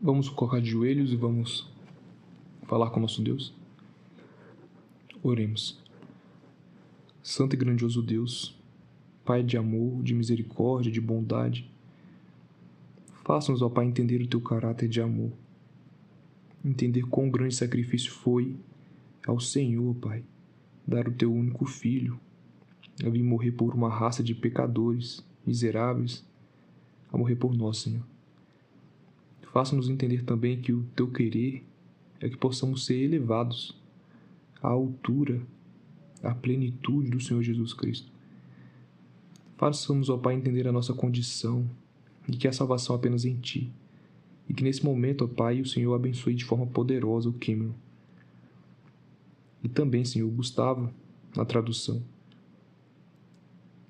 Vamos colocar de joelhos e vamos falar com o nosso Deus? Oremos. Santo e grandioso Deus, Pai de amor, de misericórdia, de bondade, faça-nos, ó Pai, entender o Teu caráter de amor, entender quão grande sacrifício foi ao Senhor, Pai, dar o Teu único Filho, a vir morrer por uma raça de pecadores, miseráveis, a morrer por nós, Senhor. Faça-nos entender também que o Teu querer é que possamos ser elevados à altura, à plenitude do Senhor Jesus Cristo. Faça-nos, ó Pai, entender a nossa condição e que a salvação é apenas em Ti. E que nesse momento, ó Pai, o Senhor abençoe de forma poderosa o Cameron. E também, Senhor, o Gustavo, na tradução.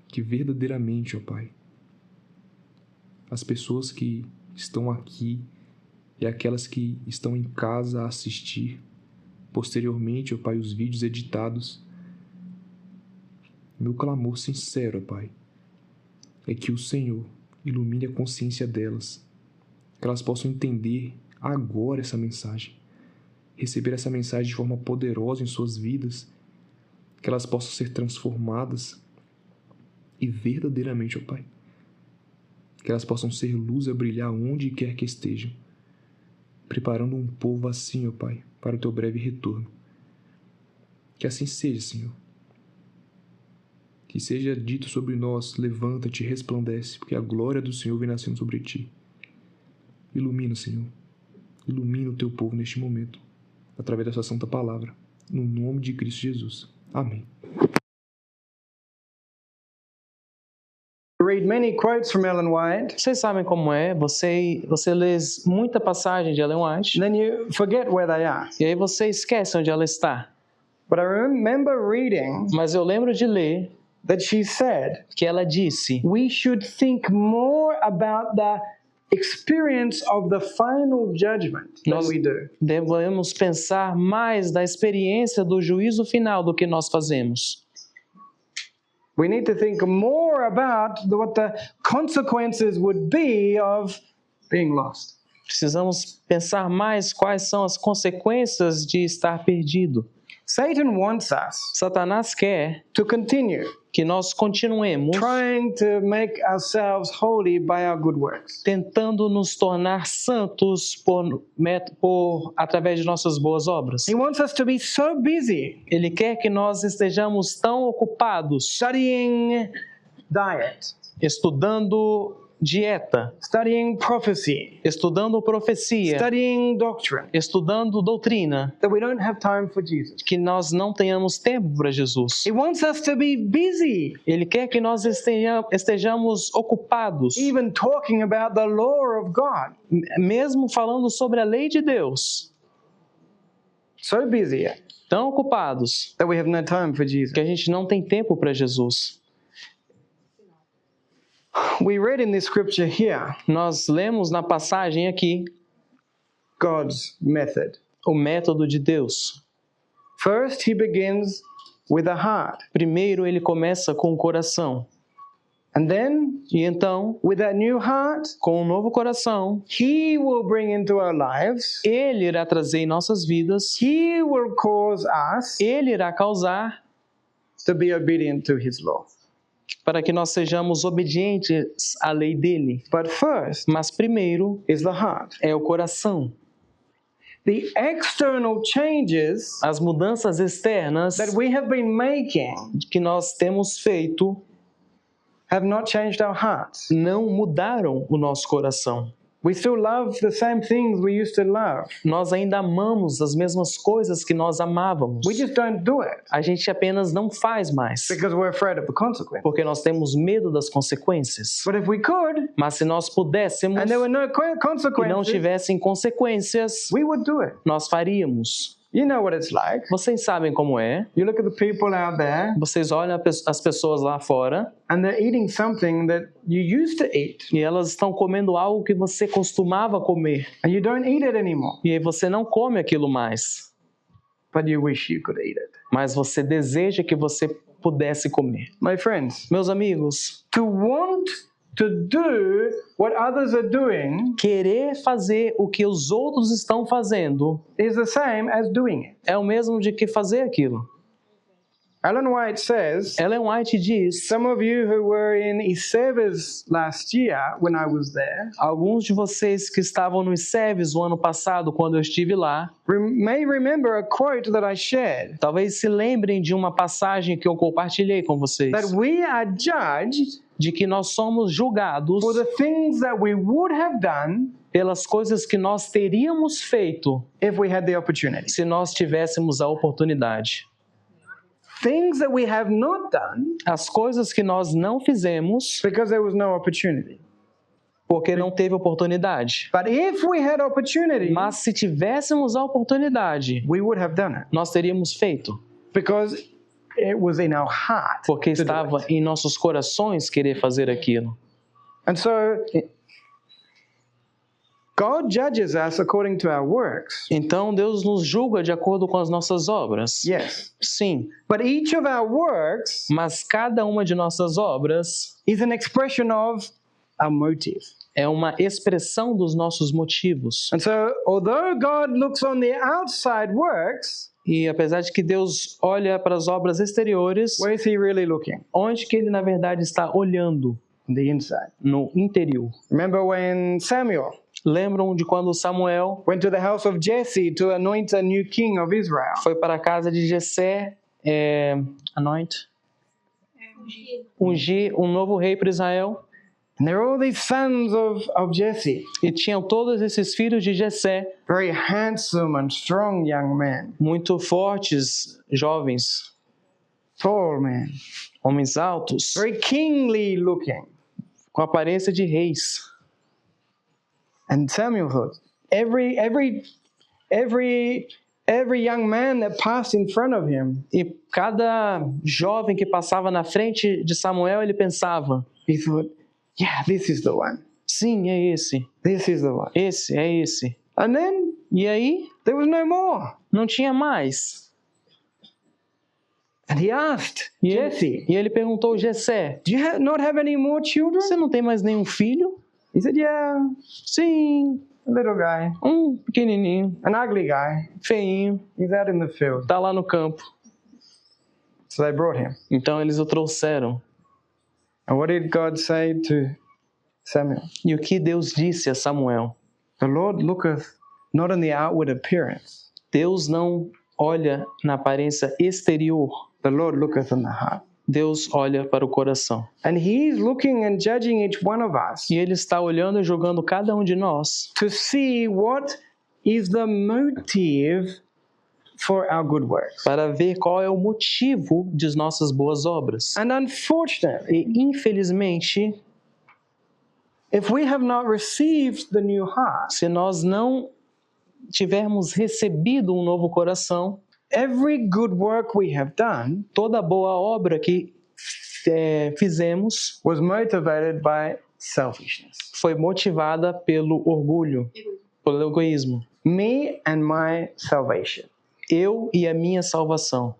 Que verdadeiramente, ó Pai, as pessoas que estão aqui e aquelas que estão em casa a assistir, posteriormente, ó Pai, os vídeos editados, meu clamor sincero, ó Pai, é que o Senhor ilumine a consciência delas, que elas possam entender agora essa mensagem, receber essa mensagem de forma poderosa em suas vidas, que elas possam ser transformadas e verdadeiramente, ó Pai, que elas possam ser luz a brilhar onde quer que estejam, preparando um povo assim, ó Pai, para o Teu breve retorno. Que assim seja, Senhor. Que seja dito sobre nós, levanta-te e resplandece, porque a glória do Senhor vem nascendo sobre ti. Ilumina, Senhor. Ilumina o Teu povo neste momento, através da Sua santa palavra. No nome de Cristo Jesus. Amém. Read many quotes from Ellen White, Vocês sabem como é, você lê muita passagem de Ellen White, and then you forget where they are. e aí você esquece onde ela está. But I remember reading Mas eu lembro de ler that she said, que ela disse: we should think more about the experience of the final judgment than nós we do. devemos pensar mais da experiência do juízo final do que nós fazemos. We need to think more about what the consequences would be of being lost. Precisamos pensar mais quais são as consequências de estar perdido. Satan wants us Satanás quer to continue que nós continuemos trying to make ourselves holy by our good works. tentando nos tornar santos através de nossas boas obras. He wants us to be so busy Ele quer que nós estejamos tão ocupados studying diet, estudando dieta, studying prophecy, estudando profecia, studying doctrine, estudando doutrina, that we don't have time for Jesus. que nós não tenhamos tempo para Jesus. He wants us to be busy, Ele quer que nós estejamos ocupados, even talking about the law of God. mesmo falando sobre a lei de Deus, So busy tão ocupados that we have no time for Jesus. que a gente não tem tempo para Jesus. We read in this scripture here Nós lemos na passagem aqui God's method. o método de Deus. First, he begins with the heart. Primeiro ele começa com o coração. And then, E então, with that new heart, com um novo coração, he will bring into our lives, Ele irá trazer em nossas vidas, he will cause us Ele irá causar to be obedient to his law. para que nós sejamos obedientes à lei dele. But first Mas primeiro is the heart. é o coração. The external changes As mudanças externas that we have been making que nós temos feito have not changed our hearts. não mudaram o nosso coração. We still love the same things we used to love. Nós ainda amamos as mesmas coisas que nós amávamos. We just don't do it A gente apenas não faz mais, because we're afraid of the consequences. porque nós temos medo das consequências. But if we could, Mas se nós pudéssemos and there were no e não consequences, tivessem consequências, we would do it. nós faríamos. You know what it's like. Vocês sabem como é. You look at the people out there Vocês olham as pessoas lá fora and they're eating something that you used to eat e elas estão comendo algo que você costumava comer. and you don't eat it anymore, E aí você não come aquilo mais, but you wish you could eat it. mas você deseja que você pudesse comer. My friends, Meus amigos, to want to do what others are doing Querer fazer o que os outros estão fazendo is the same as doing it. é o mesmo de que fazer aquilo. Ellen White says, Ellen White diz: some of you who were in Iseves last year when I was there alguns de vocês que estavam no ICEVES o ano passado, quando eu estive lá, may remember a quote that I shared, talvez se lembrem de uma passagem que eu compartilhei com vocês, that we are judged de que nós somos julgados for the things that we would have done pelas coisas que nós teríamos feito if we had the opportunity. se nós tivéssemos a oportunidade. Things that we have not done As coisas que nós não fizemos because there was no opportunity. porque não teve oportunidade. But if we had opportunity, Mas se tivéssemos a oportunidade, we would have done it nós teríamos feito, because it was in our heart. porque to do estava it. em nossos corações querer fazer aquilo. And so God judges us according to our works. Então Deus nos julga de acordo com as nossas obras. Yes. Sim, But each of our works mas cada uma de nossas obras is an expression of our motive. é uma expressão dos nossos motivos. And so although God looks on the outside works, E apesar de que Deus olha para as obras exteriores, where is he really looking? onde que ele na verdade está olhando? On the inside. No interior. Remember when Samuel Lembram de quando Samuel went to the house of Jesse to anoint a new king of Israel? foi para a casa de Jessé, ungir um novo rei para Israel? And there are all these sons of Jesse, E tinham todos esses filhos de Jessé, very handsome and strong young men, muito fortes, jovens, tall men, homens altos, very kingly looking. com aparência de reis. And Samuel thought, every young man that passed in front of him, E cada jovem que passava na frente de Samuel, ele pensava: he thought, yeah, this is the one. sim, é esse, This is the one. esse, é esse. And then E aí, there was no more. não tinha mais. And he asked E Jesse, ele perguntou: Jessé, do you not have any more children? você não tem mais nenhum filho? He said, yeah, Sim, a little guy, pequenininho, an ugly guy. feinho, He's out in the field. tá lá no campo. So they brought him. Então eles o trouxeram. And what did God say to Samuel? E o que Deus disse a Samuel? The Lord looketh not on the outward appearance. Deus não olha na aparência exterior. The Lord looketh on the heart. Deus olha para o coração. And he's looking and judging each one of us E Ele está olhando e julgando cada um de nós to see what is the motive for our good works. para ver qual é o motivo de nossas boas obras. And unfortunately, E, infelizmente, if we have not received the new heart, se nós não tivermos recebido um novo coração, every good work we have done toda boa obra que fizemos was motivated by selfishness. foi motivada pelo orgulho, pelo egoísmo. Me and my salvation. Eu e a minha salvação.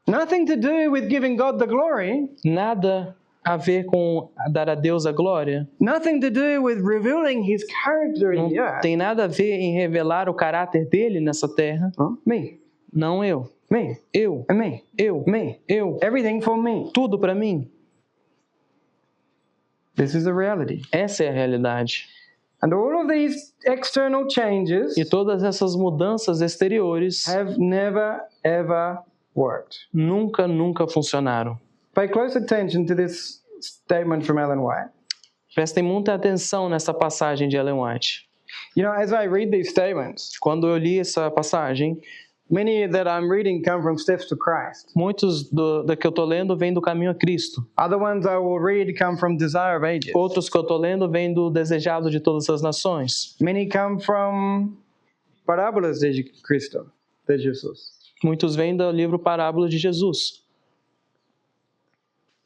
Nothing to do with giving God the glory. Nada a ver com dar a Deus a glória. Nothing to do with revealing his character in Não the earth. tem nada a ver em revelar o caráter dele nessa terra. Huh? Me, Não eu. me, Eu. and me, Eu. me. Eu. Everything for me. Tudo para mim. This is the reality. Essa é a realidade. And all of these external changes E todas essas mudanças exteriores have never, ever worked. nunca funcionaram. Pay close attention to this statement from Ellen White. Prestem muita atenção nessa passagem de Ellen White. You know, as I read these statements, Quando eu li essa passagem, many that I'm reading come from Steps to Christ. muitos da que eu estou lendo vêm do Caminho a Cristo. Other ones I will read come from Desire of Ages. Outros que eu estou lendo vêm do Desejado de Todas as Nações. Many come from Parábolas de Cristo, de Jesus. Muitos vêm do livro Parábola de Jesus.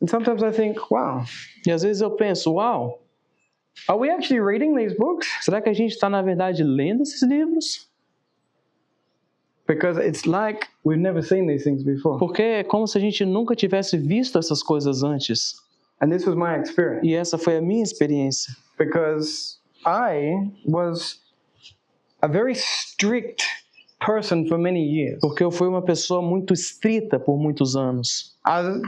And sometimes I think, wow, E às vezes eu penso, uau, are we actually reading these books? será que a gente está na verdade lendo esses livros? Because it's like we've never seen these things before. Porque é como se a gente nunca tivesse visto essas coisas antes. And this was my experience E essa foi a minha experiência. because I was a very strict person for many years. Porque eu fui uma pessoa muito estrita por muitos anos. I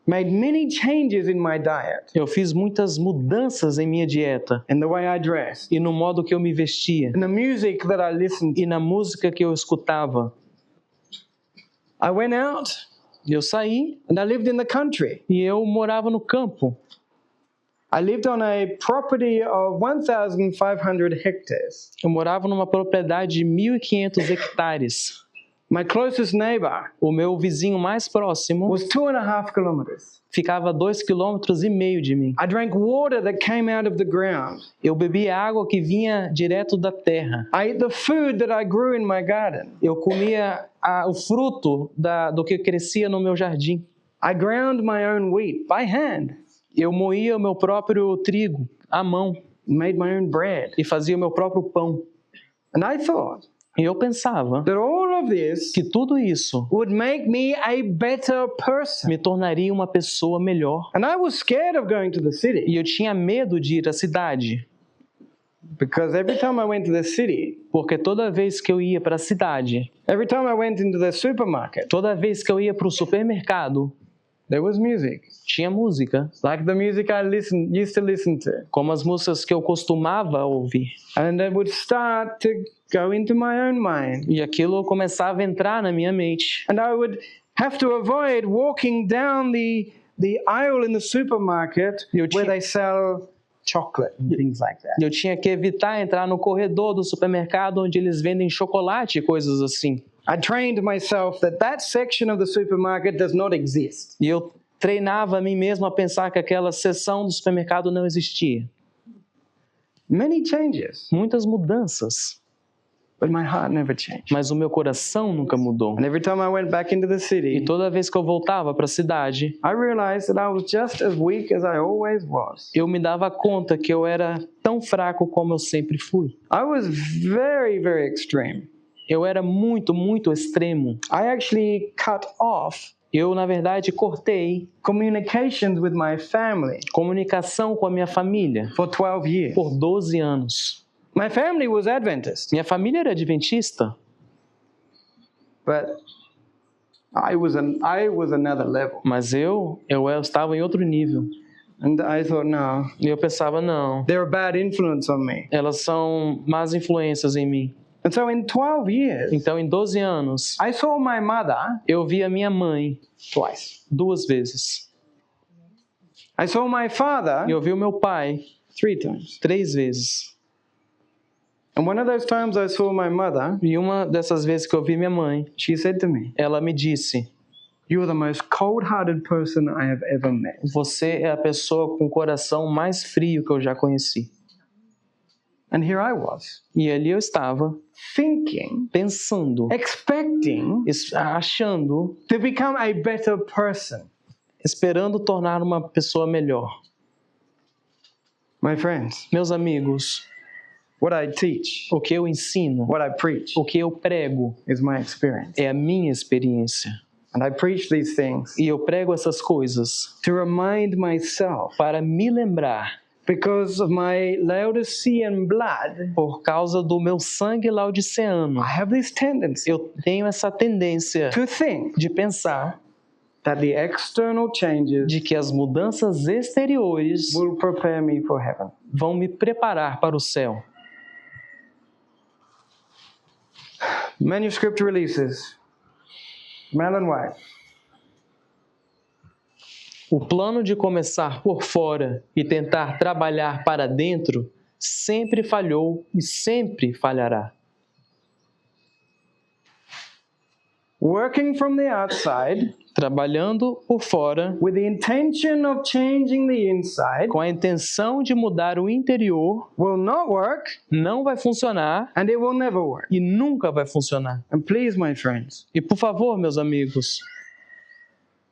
made many changes in my diet, Eu fiz muitas mudanças em minha dieta in the way I dressed, e no modo que eu me vestia in the music that I listened to. e na música que eu escutava. I went out Eu saí and I lived in the country. e eu morava no campo. I lived on a property of 1,500 hectares. Eu morava numa propriedade de 1.500 hectares. My closest neighbor O meu vizinho mais próximo was 2.5 kilometers. ficava a 2,5 km de mim. I drank water that came out of the ground. Eu bebia água que vinha direto da terra. I ate the food that I grew in my garden. Eu comia o fruto do que crescia no meu jardim. I ground my own wheat by hand, Eu moía o meu próprio trigo à mão made my own bread. e fazia o meu próprio pão. And I thought E eu pensava that all of this que tudo isso would make me a better person. me tornaria uma pessoa melhor. And I was scared of going to the city E eu tinha medo de ir à cidade, because every time I went to the city, porque toda vez que eu ia para a cidade, every time I went into the supermarket, toda vez que eu ia para o supermercado, there was music, tinha música, like the music I used to listen to. como as músicas que eu costumava ouvir. And it would start to go into my own mind. E aquilo começava a entrar na minha mente. And I would have to avoid walking down the aisle in the supermarket Eu where tinha- they sell chocolate and things like that. Eu tinha que evitar entrar no corredor do supermercado onde eles vendem chocolate e coisas assim. I trained myself that section of the supermarket does not exist. E eu treinava a mim mesmo a pensar que aquela seção do supermercado não existia. Many changes, Muitas mudanças, but my heart never changed. mas o meu coração nunca mudou. And every time I went back into the E city, toda vez que eu voltava para a cidade, I realized that I was just as weak as I always was. eu me dava conta que eu era tão fraco como eu sempre fui. I was very, very extreme. Eu era muito, muito extremo. I actually cut off Eu, na verdade, cortei communications with my family comunicação com a minha família for 12 years. por 12 anos. My family was Adventist, Minha família era adventista, but I was another level. mas eu estava em outro nível. And I thought, no, E eu pensava, não, they're a bad influence on me. elas são más influências em mim. And so in 12 years, Então, em 12 anos, I saw my mother eu vi a minha mãe twice. 2 vezes. I saw my father E eu vi o meu pai 3 times. 3 vezes. And one of those times I saw my mother, E uma dessas vezes que eu vi minha mãe, she said to me, ela me disse: "You are the most cold-hearted person I have ever met." você é a pessoa com o coração mais frio que eu já conheci. And here I was, E ali eu estava, thinking, pensando, expecting achando, to become a better person. esperando tornar uma pessoa melhor. My friends, Meus amigos, what I teach, o que eu ensino, what I preach o que eu prego, is my experience. é a minha experiência. And I preach these things E eu prego essas coisas to remind myself, para me lembrar, because of my Laodicean blood, por causa do meu sangue laodiceano. I have this tendency Eu tenho essa tendência to think de pensar that the external changes de que as mudanças exteriores will prepare me for heaven. vão me preparar para o céu. Manuscript releases. Madeline White. O plano de começar por fora e tentar trabalhar para dentro sempre falhou e sempre falhará. Working from the outside Trabalhando por fora with the intention of changing the inside com a intenção de mudar o interior will not work, não vai funcionar and it will never work. e nunca vai funcionar. And please, my friends, E por favor, meus amigos,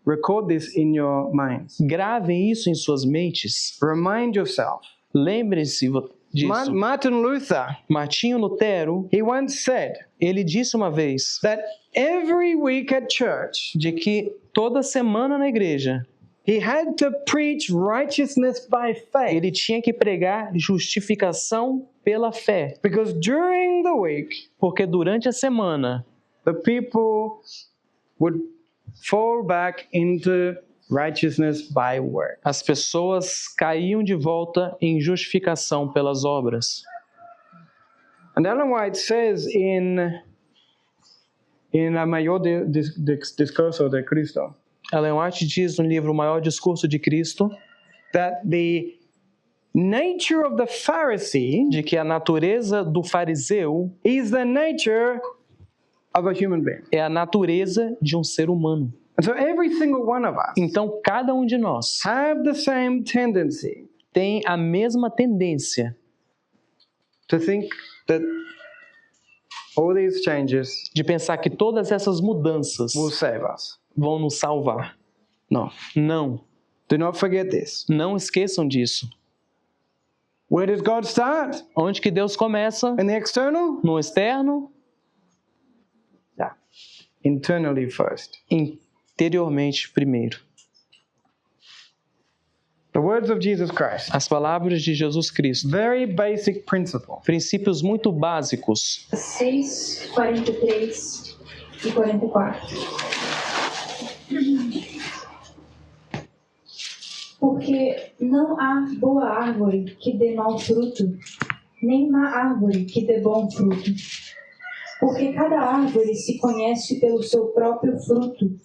record this in your minds. gravem isso em suas mentes. Remind yourself. Lembrem-se disso. Martin Luther, Martinho Lutero, he once said ele disse uma vez that every week at church, de que toda semana na igreja He had to preach righteousness by faith. Ele tinha que pregar justificação pela fé, Because during the week, porque durante a semana the people would fall back into righteousness by work. as pessoas caíam de volta em justificação pelas obras. And Ellen White says in A Maior Discurso de Cristo Ellen White diz no livro O Maior Discurso de Cristo that the nature of the Pharisee de que a natureza do fariseu is the nature of a human being. é a natureza de um ser humano. And so every single one of us Então, cada um de nós have the same tendency tem a mesma tendência to think that all these changes de pensar que todas essas mudanças will save us. vão nos salvar. No. Não, Do not forget this. não esqueçam disso. Where does God start? Onde que Deus começa? In the external? No externo, Yeah. Internally first. interiormente primeiro. The words of Jesus Christ. As palavras de Jesus Cristo. Very basic principle. Princípios muito básicos. 6, 43 e 44. Porque não há boa árvore que dê mau fruto, nem má árvore que dê bom fruto. Porque cada árvore se conhece pelo seu próprio fruto,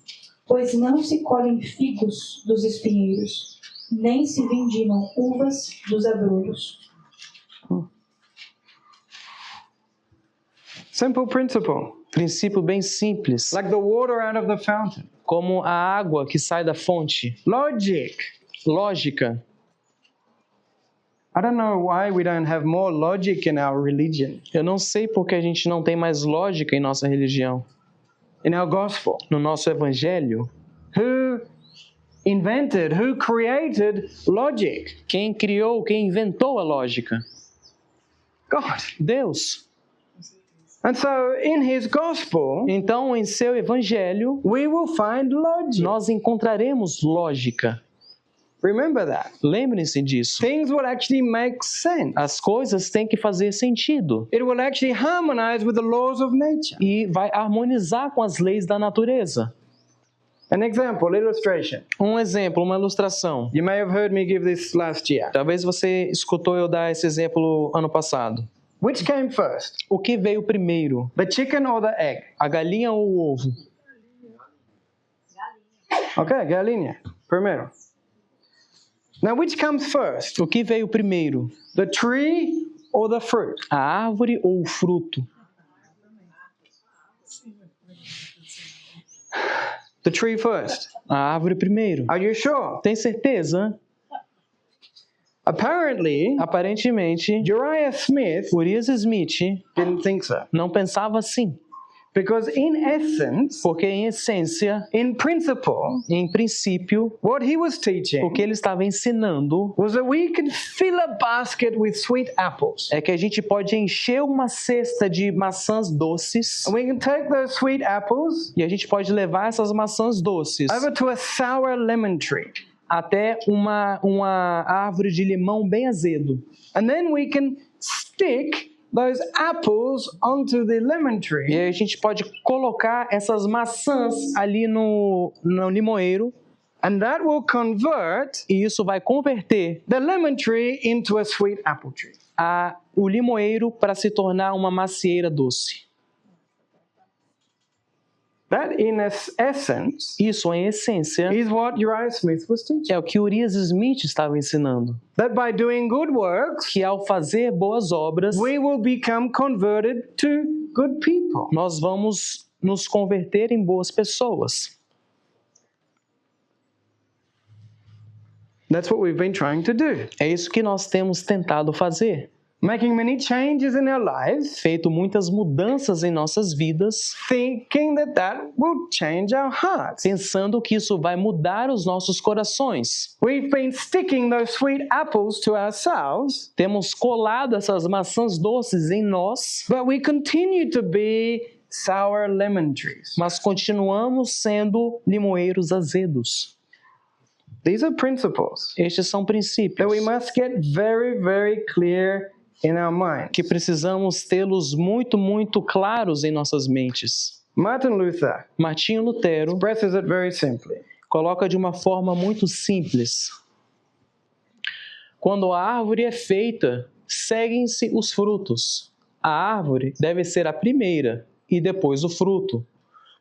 pois não se colhem figos dos espinheiros, nem se vindimam uvas dos abrolhos. Simple principle. Princípio bem simples, Like the water out of the fountain. como a água que sai da fonte. Logic. Lógica. I don't know why we don't have more logic in our religion, Eu não sei porque a gente não tem mais lógica em nossa religião. in our gospel. No nosso evangelho, Who who created logic? quem criou, quem inventou a lógica? God. Deus. And so in his gospel, Então, em seu evangelho, we will find logic. nós encontraremos lógica. Remember that. Lembrem-se disso. Things will actually make sense. As coisas têm que fazer sentido It will actually harmonize with the laws of nature. e vai harmonizar com as leis da natureza. An example, illustration. Um exemplo, uma ilustração. You may have heard me give this last year. Talvez você escutou eu dar esse exemplo ano passado. Which came first, O que veio primeiro? the chicken or the egg? A galinha ou o ovo? Okay, galinha. Primeiro. Now, which comes first, O que veio primeiro? the tree or the fruit? A árvore ou o fruto? The tree first. A árvore primeiro. Are you sure? Tem certeza? Apparently, Aparentemente, Uriah Smith Urias Smith didn't think so. não pensava assim. Because in essence, Porque, em essência, in principle, em princípio, what he was o teaching que ele estava ensinando was that we could fill a basket with sweet apples. é que a gente pode encher uma cesta de maçãs doces And we can take those sweet apples e a gente pode levar essas maçãs doces over to a sour lemon tree. até uma árvore de limão bem azedo. And then we can stick those apples onto the lemon E tree. aí a gente pode colocar essas maçãs ali no limoeiro And that will convert e isso vai converter the lemon tree into a sweet apple tree. o limoeiro para se tornar uma macieira doce. That, in essence, Isso, em essência, is what Uriah Smith was teaching. é o que Urias Smith estava ensinando. That by doing good works, Que ao fazer boas obras, we will become converted to good people. nós vamos nos converter em boas pessoas. That's what we've been trying to do. É isso que nós temos tentado fazer. Making many changes in our lives, Feito muitas mudanças em nossas vidas, thinking that that will change our hearts. pensando que isso vai mudar os nossos corações. We've been sticking those sweet apples to ourselves, Temos colado essas maçãs doces em nós, but we continue to be sour lemon trees. mas continuamos sendo limoeiros azedos. These are principles Estes são that princípios we must get very, very clear in our minds. que precisamos tê-los muito, muito claros em nossas mentes. Martin Luther Martinho Lutero expresses it very simply. coloca de uma forma muito simples. Quando a árvore é feita, seguem-se os frutos. A árvore deve ser a primeira e depois o fruto,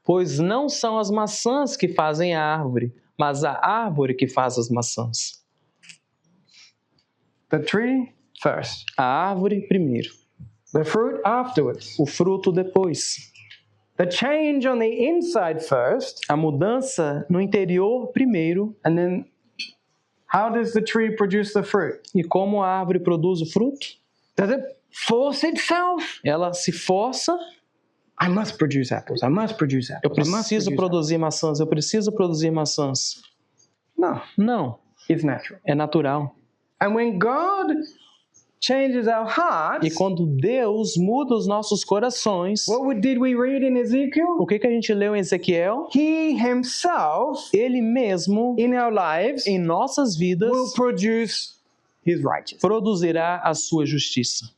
pois não são as maçãs que fazem a árvore, mas a árvore que faz as maçãs. The tree first, A árvore primeiro, the fruit afterwards. o fruto depois. The change on the inside first, A mudança no interior primeiro. and then how does the tree produce the fruit? E como a árvore produz o fruto? Does it force itself? Ela se força. I must produce apples. I must produce Eu apples. I must preciso produce produzir maçãs, eu preciso produzir maçãs. apples. No, Não, it's natural. é natural. And when God changes our hearts, E quando Deus muda os nossos corações, did we read in Ezekiel? o que a gente leu em Ezequiel? He himself Ele mesmo, in our lives em nossas vidas, will produce his righteousness. produzirá a sua justiça.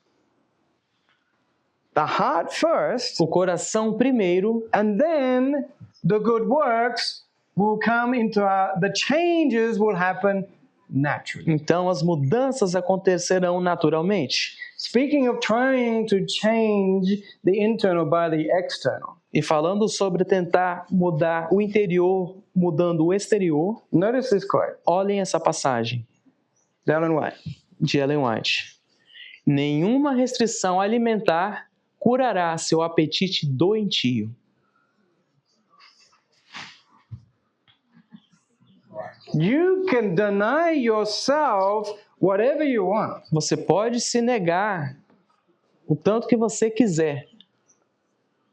The heart first, O coração primeiro, and then the good works will come into the changes will happen naturally. então as mudanças acontecerão naturalmente. Speaking of trying to change the internal by the external, E falando sobre tentar mudar o interior, mudando o exterior, notice this quote, olhem essa passagem Ellen White. de Ellen White. Nenhuma restrição alimentar curará seu apetite doentio. You can deny yourself whatever you want, Você pode se negar o tanto que você quiser,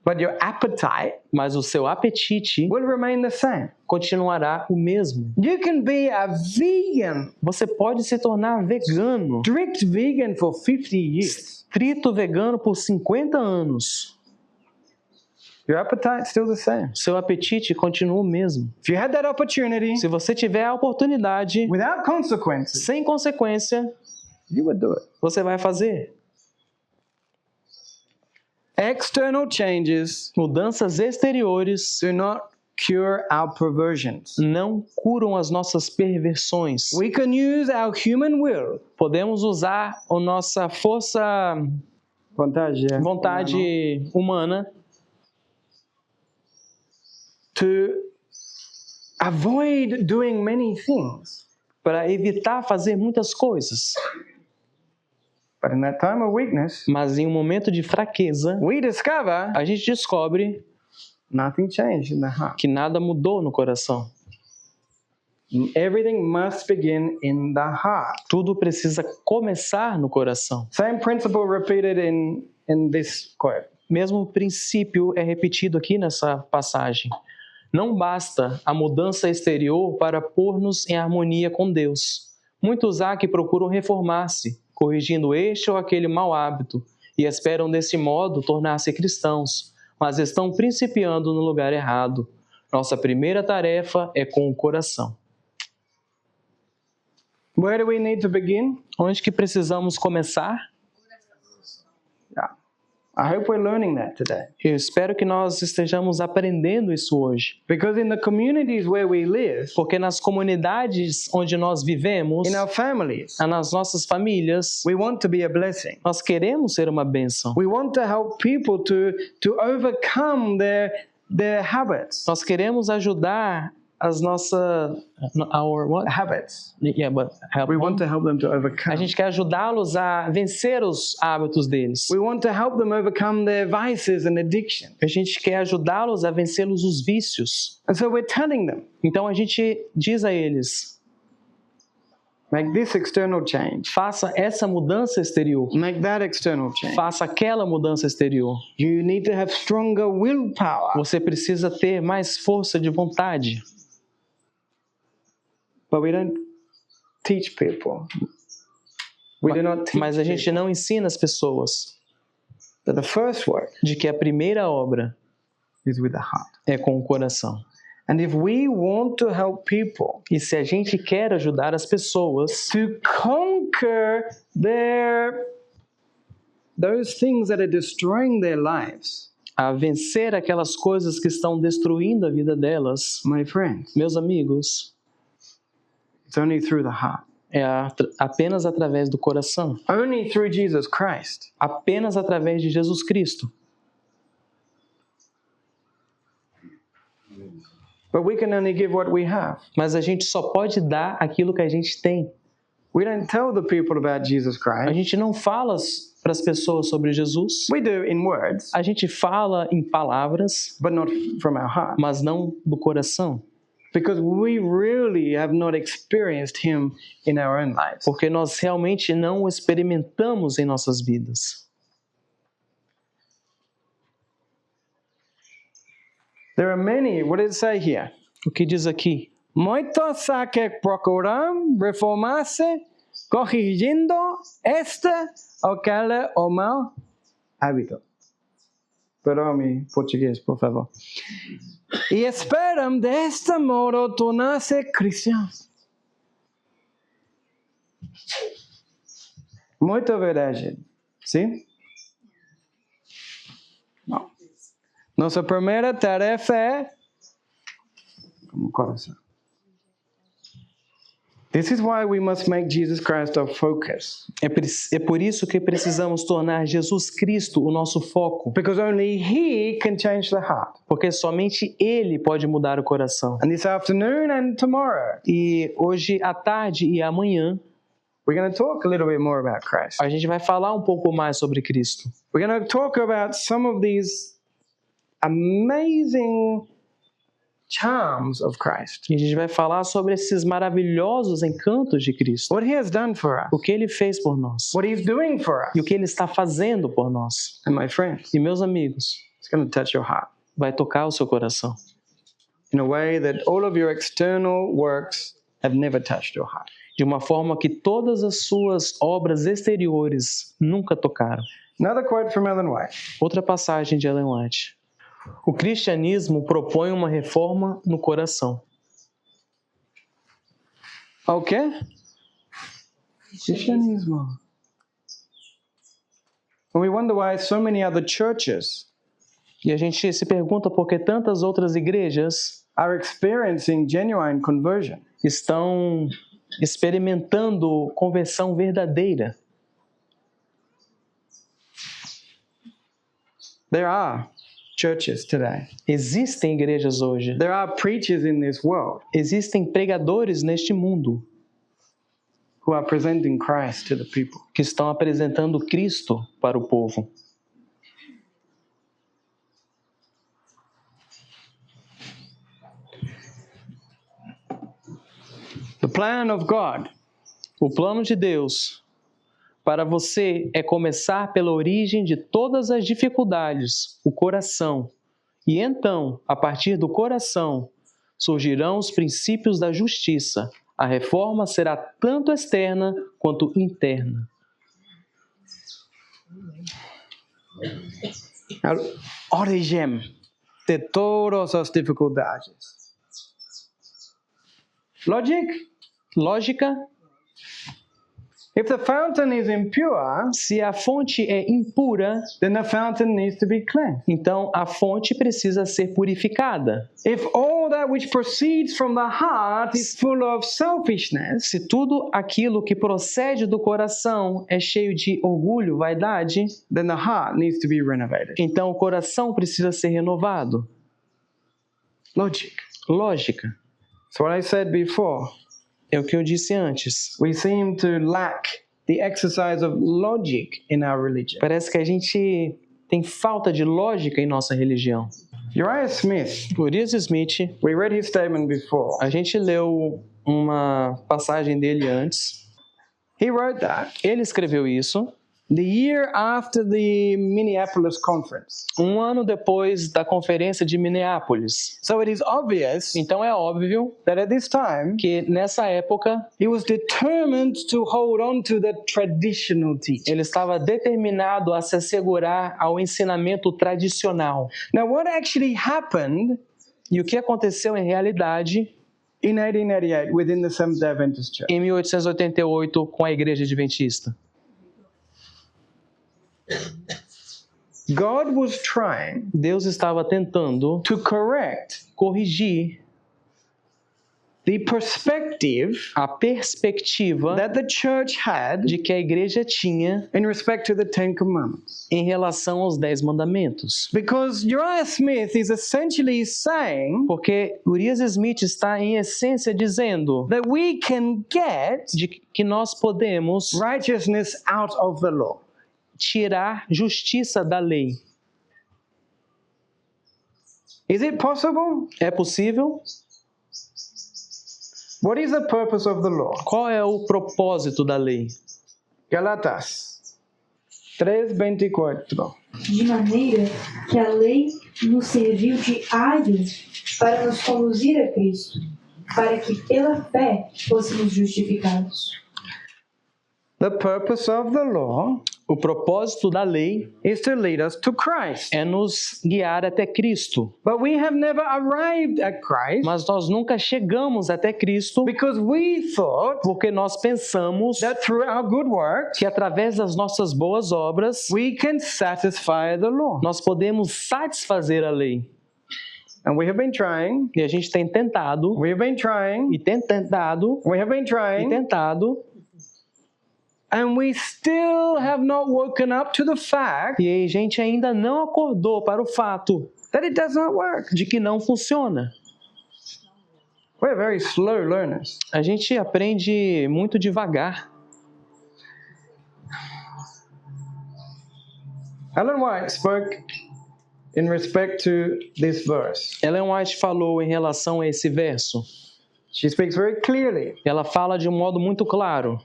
but your appetite mas o seu apetite will remain the same. continuará o mesmo. You can be a vegan, Você pode se tornar vegano, strict vegan for 50 years. estrito vegano por 50 anos. Your appetite is still the same. Seu apetite continua o mesmo. If you had that opportunity Se você tiver a oportunidade, without consequences, sem consequência, you would do it. você vai fazer. External changes Mudanças exteriores do not cure our perversions. não curam as nossas perversões. We can use our human will, Podemos usar a nossa força, vontade humana to avoid doing many things. para evitar fazer muitas coisas. But in that time of weakness, Mas em um momento de fraqueza, we discover a gente descobre nothing changed in the heart. que nada mudou no coração. Everything must begin in the heart. Tudo precisa começar no coração. Same principle repeated in this quote. Mesmo princípio é repetido aqui nessa passagem. Não basta a mudança exterior para pôr-nos em harmonia com Deus. Muitos há que procuram reformar-se, corrigindo este ou aquele mau hábito, e esperam desse modo tornar-se cristãos, mas estão principiando no lugar errado. Nossa primeira tarefa é com o coração. Where do we need to begin? Onde que precisamos começar? Yeah. I hope we're learning that today. Eu espero que nós estejamos aprendendo isso hoje. Because in the communities where we live, Porque nas comunidades onde nós vivemos, in our families, nas nossas famílias, we want to be a blessing. nós queremos ser uma bênção. We want to help people to overcome their habits. Nós queremos ajudar as nossas... Our what? Habits. Yeah, but help We want them. to help them to A overcome. gente quer ajudá-los a vencer os hábitos deles. We want to help them overcome their vices and addiction. A gente quer ajudá-los a vencê-los os vícios. And so we're telling them, Então a gente diz a eles, make this external change. faça essa mudança exterior. Make that external change. Faça aquela mudança exterior. You need to have stronger willpower. Você precisa ter mais força de vontade. But we don't teach people. We do not teach Mas a gente people não ensina as pessoas that the first work de que a primeira obra is with the heart. é com o coração. And if we want to help people E se a gente quer ajudar as pessoas to conquer those things that are destroying their lives, a vencer aquelas coisas que estão destruindo a vida delas, my friends, meus amigos, it's only through the heart. é apenas através do coração, Only through Jesus Christ. apenas através de Jesus Cristo. But we can only give what we have. Mas a gente só pode dar aquilo que a gente tem. We don't tell the people about Jesus A Christ. gente não fala para as pessoas sobre Jesus. We do in words, A gente fala em palavras, but not from our heart. mas não do coração. Because we really have not experienced Him in our own lives. Porque nós realmente não o experimentamos em nossas vidas. There are many, what does it say here? O que diz aqui? Muitos há que procuram reformar-se, corrigindo este ou aquele ou mau hábito. Perdão-me, português, por favor. E esperam deste modo tornar-se cristãos. Muito verdade. Sim? Não. Nossa primeira tarefa é como coração. This is why we must make Jesus Christ our focus. É por isso que precisamos tornar Jesus Cristo o nosso foco. Because only He can change the heart. Porque somente Ele pode mudar o coração. And this afternoon and tomorrow, E hoje à tarde e amanhã, we're going to talk a little bit more about Christ. a gente vai falar um pouco mais sobre Cristo. We're going to talk about some of these amazing charms of Christ. E a gente vai falar sobre esses maravilhosos encantos de Cristo. What He has done for us. O que Ele fez por nós. What He's doing for us. E o que Ele está fazendo por nós. And my friends, E meus amigos, it's going to touch your heart vai tocar o seu coração. in a way that all of your external works have never touched your heart. De uma forma que todas as suas obras exteriores nunca tocaram. Another quote from Ellen White. Outra passagem de Ellen White. O cristianismo propõe uma reforma no coração. Okay? Christianismo. And we wonder why so many other churches E a gente se pergunta por que tantas outras igrejas are experiencing genuine conversion. estão experimentando conversão verdadeira. There are churches today. Existem igrejas hoje. There are preachers in this world Existem pregadores neste mundo who are presenting Christ to the people. que estão apresentando Cristo para o povo. The plan of God O plano de Deus para você é começar pela origem de todas as dificuldades, o coração. E então, a partir do coração, surgirão os princípios da justiça. A reforma será tanto externa quanto interna. a origem de todas as dificuldades. Logic? Lógica: If the fountain is impure, se a fonte é impura, then the fountain needs to be cleansed. então a fonte precisa ser purificada. If all that which proceeds from the heart is full of selfishness, Se tudo aquilo que procede do coração é cheio de orgulho, vaidade, then the heart needs to be renovated. então o coração precisa ser renovado. Logic. Lógica: So what I said before, é o que eu disse antes. we seem to lack the exercise of logic in our religion. Parece que a gente tem falta de lógica em nossa religião. Uriah Smith, Uriah Smith, we read his statement before. a gente leu uma passagem dele antes. He wrote that Ele escreveu isso the year after the Minneapolis conference. um ano depois da conferência de Minneapolis. So it is obvious Então é óbvio that at this time que nessa época he was determined to hold on to the traditional teaching. ele estava determinado a se assegurar ao ensinamento tradicional. Now what actually happened E o que aconteceu em realidade in 1888 within the Seventh-day Adventist Church? em 1888 com a Igreja Adventista? God was trying Deus estava tentando to correct corrigir the perspective a perspectiva that the church had de que a igreja tinha in respect to the Ten Commandments. em relação aos 10 mandamentos. Because Uriah Smith is essentially saying Porque Urias Smith está em essência dizendo that we can get de que nós podemos righteousness out of the law. tirar justiça da lei. Is it possible? É possível? What is the purpose of the law? Qual é o propósito da lei? Galatas 3:24. De maneira que a lei nos serviu de aio para nos conduzir a Cristo, para que pela fé fôssemos justificados. The purpose of the law O propósito da lei is to lead us to Christ. é nos guiar até Cristo. But we have never arrived at Christ Mas nós nunca chegamos até Cristo because we thought porque nós pensamos that through our good works que através das nossas boas obras we can satisfy the law. nós podemos satisfazer a lei. And we have been trying, E a gente tem tentado, we have been trying, e tem tentado, we have been e trying, tentado, and we still have not woken up to the fact e a gente ainda não acordou para o fato that it does not work. de que não funciona. We're very slow learners. A gente aprende muito devagar. Ellen White spoke in respect to this verse. Ellen White falou em relação a esse verso. She speaks very clearly. Ela fala de um modo muito claro.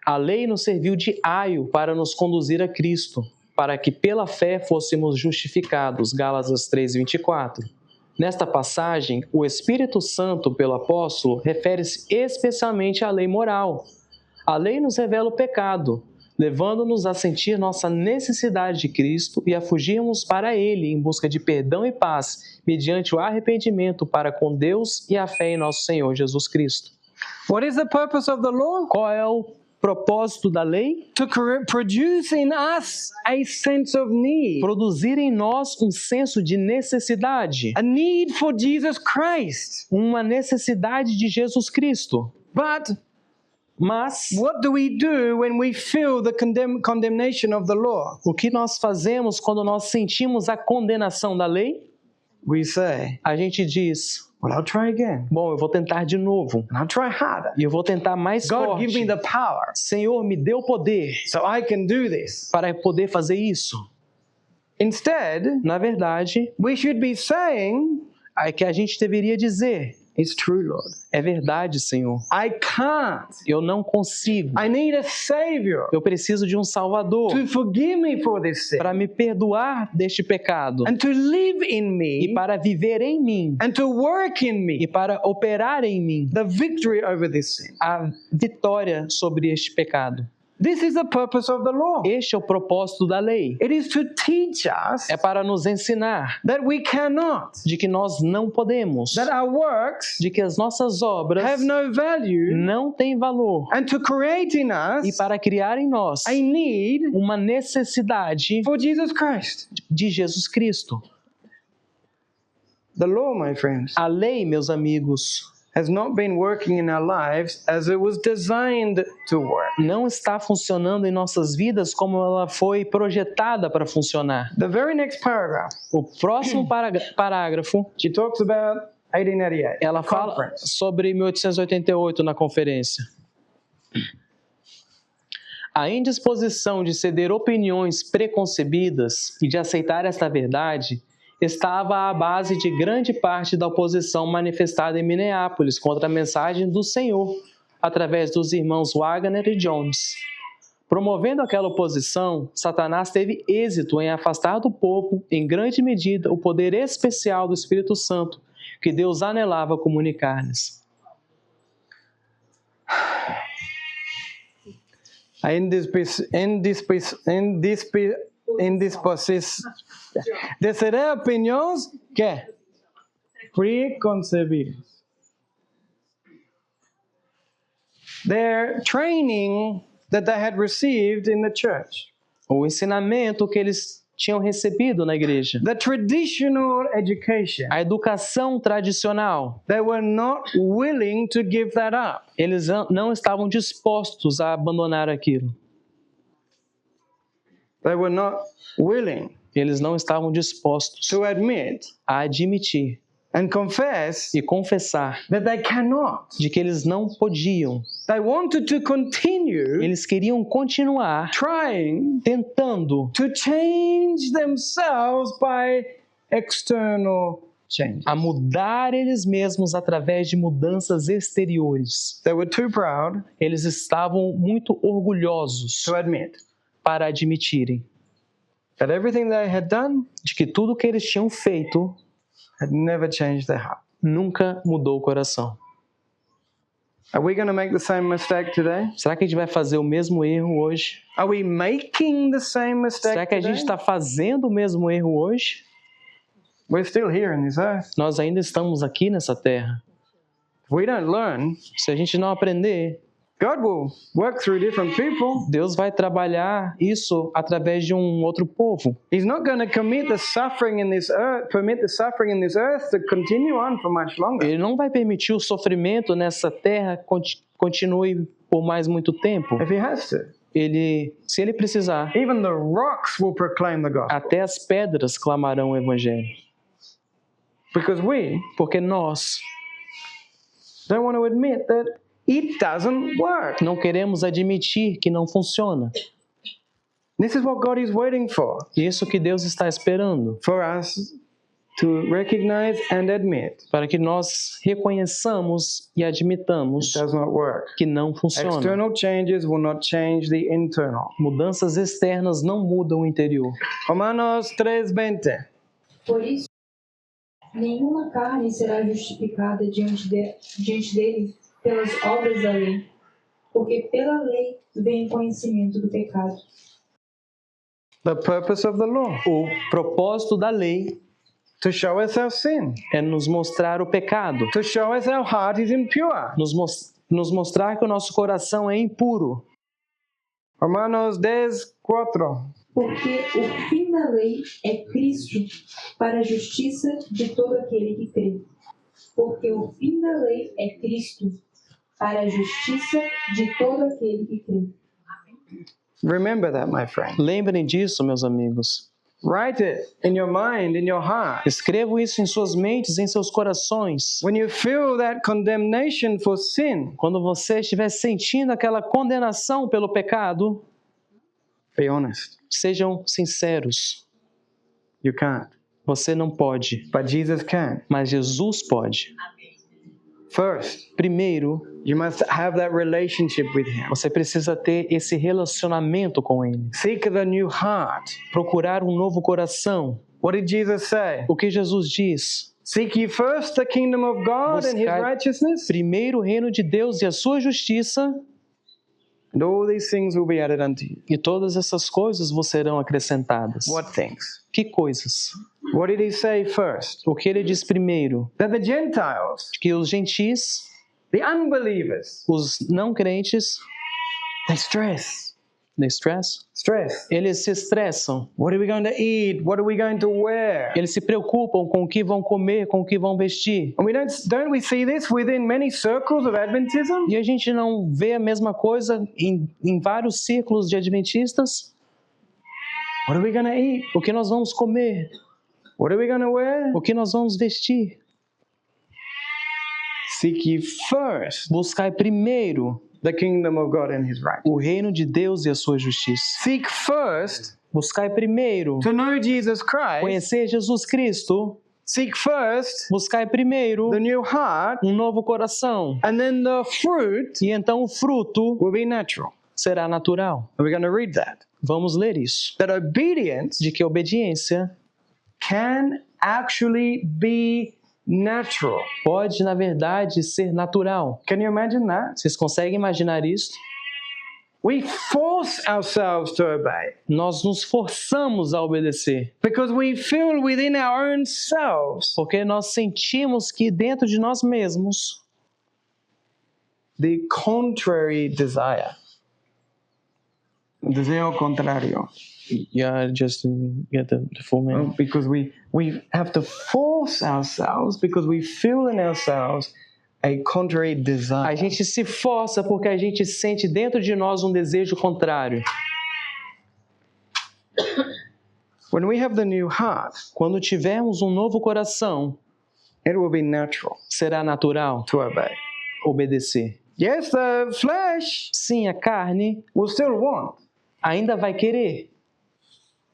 A lei nos serviu de aio para nos conduzir a Cristo, para que pela fé fôssemos justificados. Gálatas 3:24. Nesta passagem, o Espírito Santo, pelo apóstolo, refere-se especialmente à lei moral. A lei nos revela o pecado, levando-nos a sentir nossa necessidade de Cristo e a fugirmos para Ele em busca de perdão e paz, mediante o arrependimento para com Deus e a fé em nosso Senhor Jesus Cristo. What is the purpose of the law? Qual é o propósito da lei? To produce in us a sense of need. Produzir em nós um senso de necessidade, A need for Jesus Christ. uma necessidade de Jesus Cristo. But Mas what do we do when we feel the condemnation of the law? o que nós fazemos quando nós sentimos a condenação da lei? We say, A gente diz, well, I'll try again. bom, eu vou tentar de novo. And I'll try harder. E eu vou tentar mais God, give me forte. the power Senhor, me dê o poder so I can do this. para poder fazer isso. Instead, Na verdade, we should be saying, é que a gente deveria dizer, it's true, Lord. é verdade, Senhor. I can't. Eu não consigo. I need a Savior Eu preciso de um Salvador to forgive me for this sin para me perdoar deste pecado and to live in e me para viver em mim and to work in e me para operar em mim the victory over this sin. a vitória sobre este pecado. This is the purpose of the law. Este é o propósito da lei. It is to teach us É para nos ensinar that we cannot, de que nós não podemos, that our works de que as nossas obras have no value, não têm valor and to create in e us para criar em nós a need uma necessidade for Jesus Christ. de Jesus Cristo. The law, my friends, A lei, meus amigos, has not been working in our lives as it was designed to work. não está funcionando em nossas vidas como ela foi projetada para funcionar. The very next paragraph, O próximo parágrafo, she talks about 1888. ela fala Conference. sobre 1888 na conferência. A indisposição de ceder opiniões preconcebidas e de aceitar esta verdade estava à base de grande parte da oposição manifestada em Minneapolis contra a mensagem do Senhor, através dos irmãos Wagner e Jones. Promovendo aquela oposição, Satanás teve êxito em afastar do povo, em grande medida, o poder especial do Espírito Santo, que Deus anelava comunicar-lhes. de ser opiniões que preconcebidas. Their training that they had received in the church. O ensinamento que eles tinham recebido na igreja. The traditional education. A educação tradicional. They were not willing to give that up. Eles não estavam dispostos a abandonar aquilo. They were not willing. Eles não estavam dispostos to admit a admitir and confess e confessar that they cannot. De que eles não podiam. They wanted to continue. Eles queriam continuar tentando to change themselves by external changes. A mudar eles mesmos através de mudanças exteriores. They were too proud. Eles estavam muito orgulhosos to admit. Para admitirem that everything they had done de que tudo que eles tinham feito had never changed their heart. Nunca mudou o coração. Are we going to make the same mistake today? Será que a gente vai fazer o mesmo erro hoje? Are we making the same mistake Será que a gente está fazendo o mesmo erro hoje? We're still here in this earth. Nós ainda estamos aqui nessa terra. If we don't learn, se a gente não aprender, God will work through different people. Deus vai trabalhar isso através de um outro povo. He's not going to permit the suffering in this earth to continue on for much longer. Ele não vai permitir o sofrimento nessa terra continue por mais muito tempo. If he has to. Se ele precisar, even the rocks will proclaim the gospel. Até as pedras clamarão o evangelho. Porque nós don't want to admit that it doesn't work. Não queremos admitir que não funciona. This is what God is waiting for. Isso que Deus está esperando. For us to recognize and admit. Para que nós reconheçamos e admitamos it does not work. Que não funciona. External changes will not change the internal. Mudanças externas não mudam o interior. Romanos 3:20. Por isso, nenhuma carne será justificada diante dele pelas obras da lei, porque pela lei vem o conhecimento do pecado. The purpose of the law. O propósito da lei to show us our sin. É nos mostrar o pecado. To show us our heart is impure. Nos mostrar que o nosso coração é impuro. Romanos 10:4. Porque o fim da lei é Cristo para a justiça de todo aquele que crê. Porque o fim da lei é Cristo para a justiça de todo aquele que crê. Remember that, my friend. Lembrem disso, meus amigos. Write it in your mind, in your heart. Escrevam isso em suas mentes, em seus corações. When you feel that condemnation for sin, quando você estiver sentindo aquela condenação pelo pecado, be honest. Sejam sinceros. You can't. Você não pode. But Jesus can. Mas Jesus pode. First, primeiro, you must have that relationship with him. Você precisa ter esse relacionamento com ele. Seek the new heart. Procurar um novo coração. What did Jesus say? O que Jesus diz? Seek ye first the kingdom of God and his righteousness. Primeiro o reino de Deus e a sua justiça. And all these things will be added unto you. E todas essas coisas vos serão acrescentadas. What things? Que coisas? What did he say first? O que ele diz primeiro? That the Gentiles, que os gentis, the unbelievers, os não crentes, they stress. Stress. Eles se estressam. What are we going to eat? What are we going to wear? Eles se preocupam com o que vão comer, com o que vão vestir. And don't we see this within many circles of Adventism? E a gente não vê a mesma coisa em vários círculos de adventistas? What are we going to eat? O que nós vamos comer? What are we going to wear? O que nós vamos vestir? Seek ye first. Buscai primeiro the kingdom of God and his righteousness. O reino de Deus e a sua justiça. Seek first. Buscai primeiro. To know Jesus Christ. Conhecer Jesus Cristo. Seek first. Buscai primeiro. The new heart. Um novo coração. And then the fruit. E então o fruto will be natural. Será natural. And we're going to read that. Vamos ler isso. That obedience. De que obediência can actually be natural. Pode, na verdade, ser natural. Can you imagine that? Vocês conseguem imaginar isso? We force ourselves to obey Nós nos forçamos a obedecer, because we feel within our own selves porque nós sentimos que dentro de nós mesmos the contrary desire. Deseo contrario. Yeah, just get the full meaning. Because we have to force ourselves because we feel in ourselves a contrary desire. A gente se força porque a gente sente dentro de nós um desejo contrário. When we have the new heart, Quando tivermos um novo coração, it will be natural será natural to obey. obedecer. Yes, the flesh Sim, a carne will still want, ainda vai querer,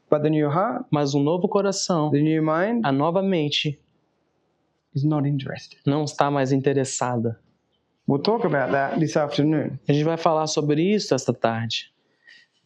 but the new heart, mas um novo coração, the new mind a nova mente, is not interested. não está mais interessada. We'll talk about that this afternoon. A gente vai falar sobre isso esta tarde.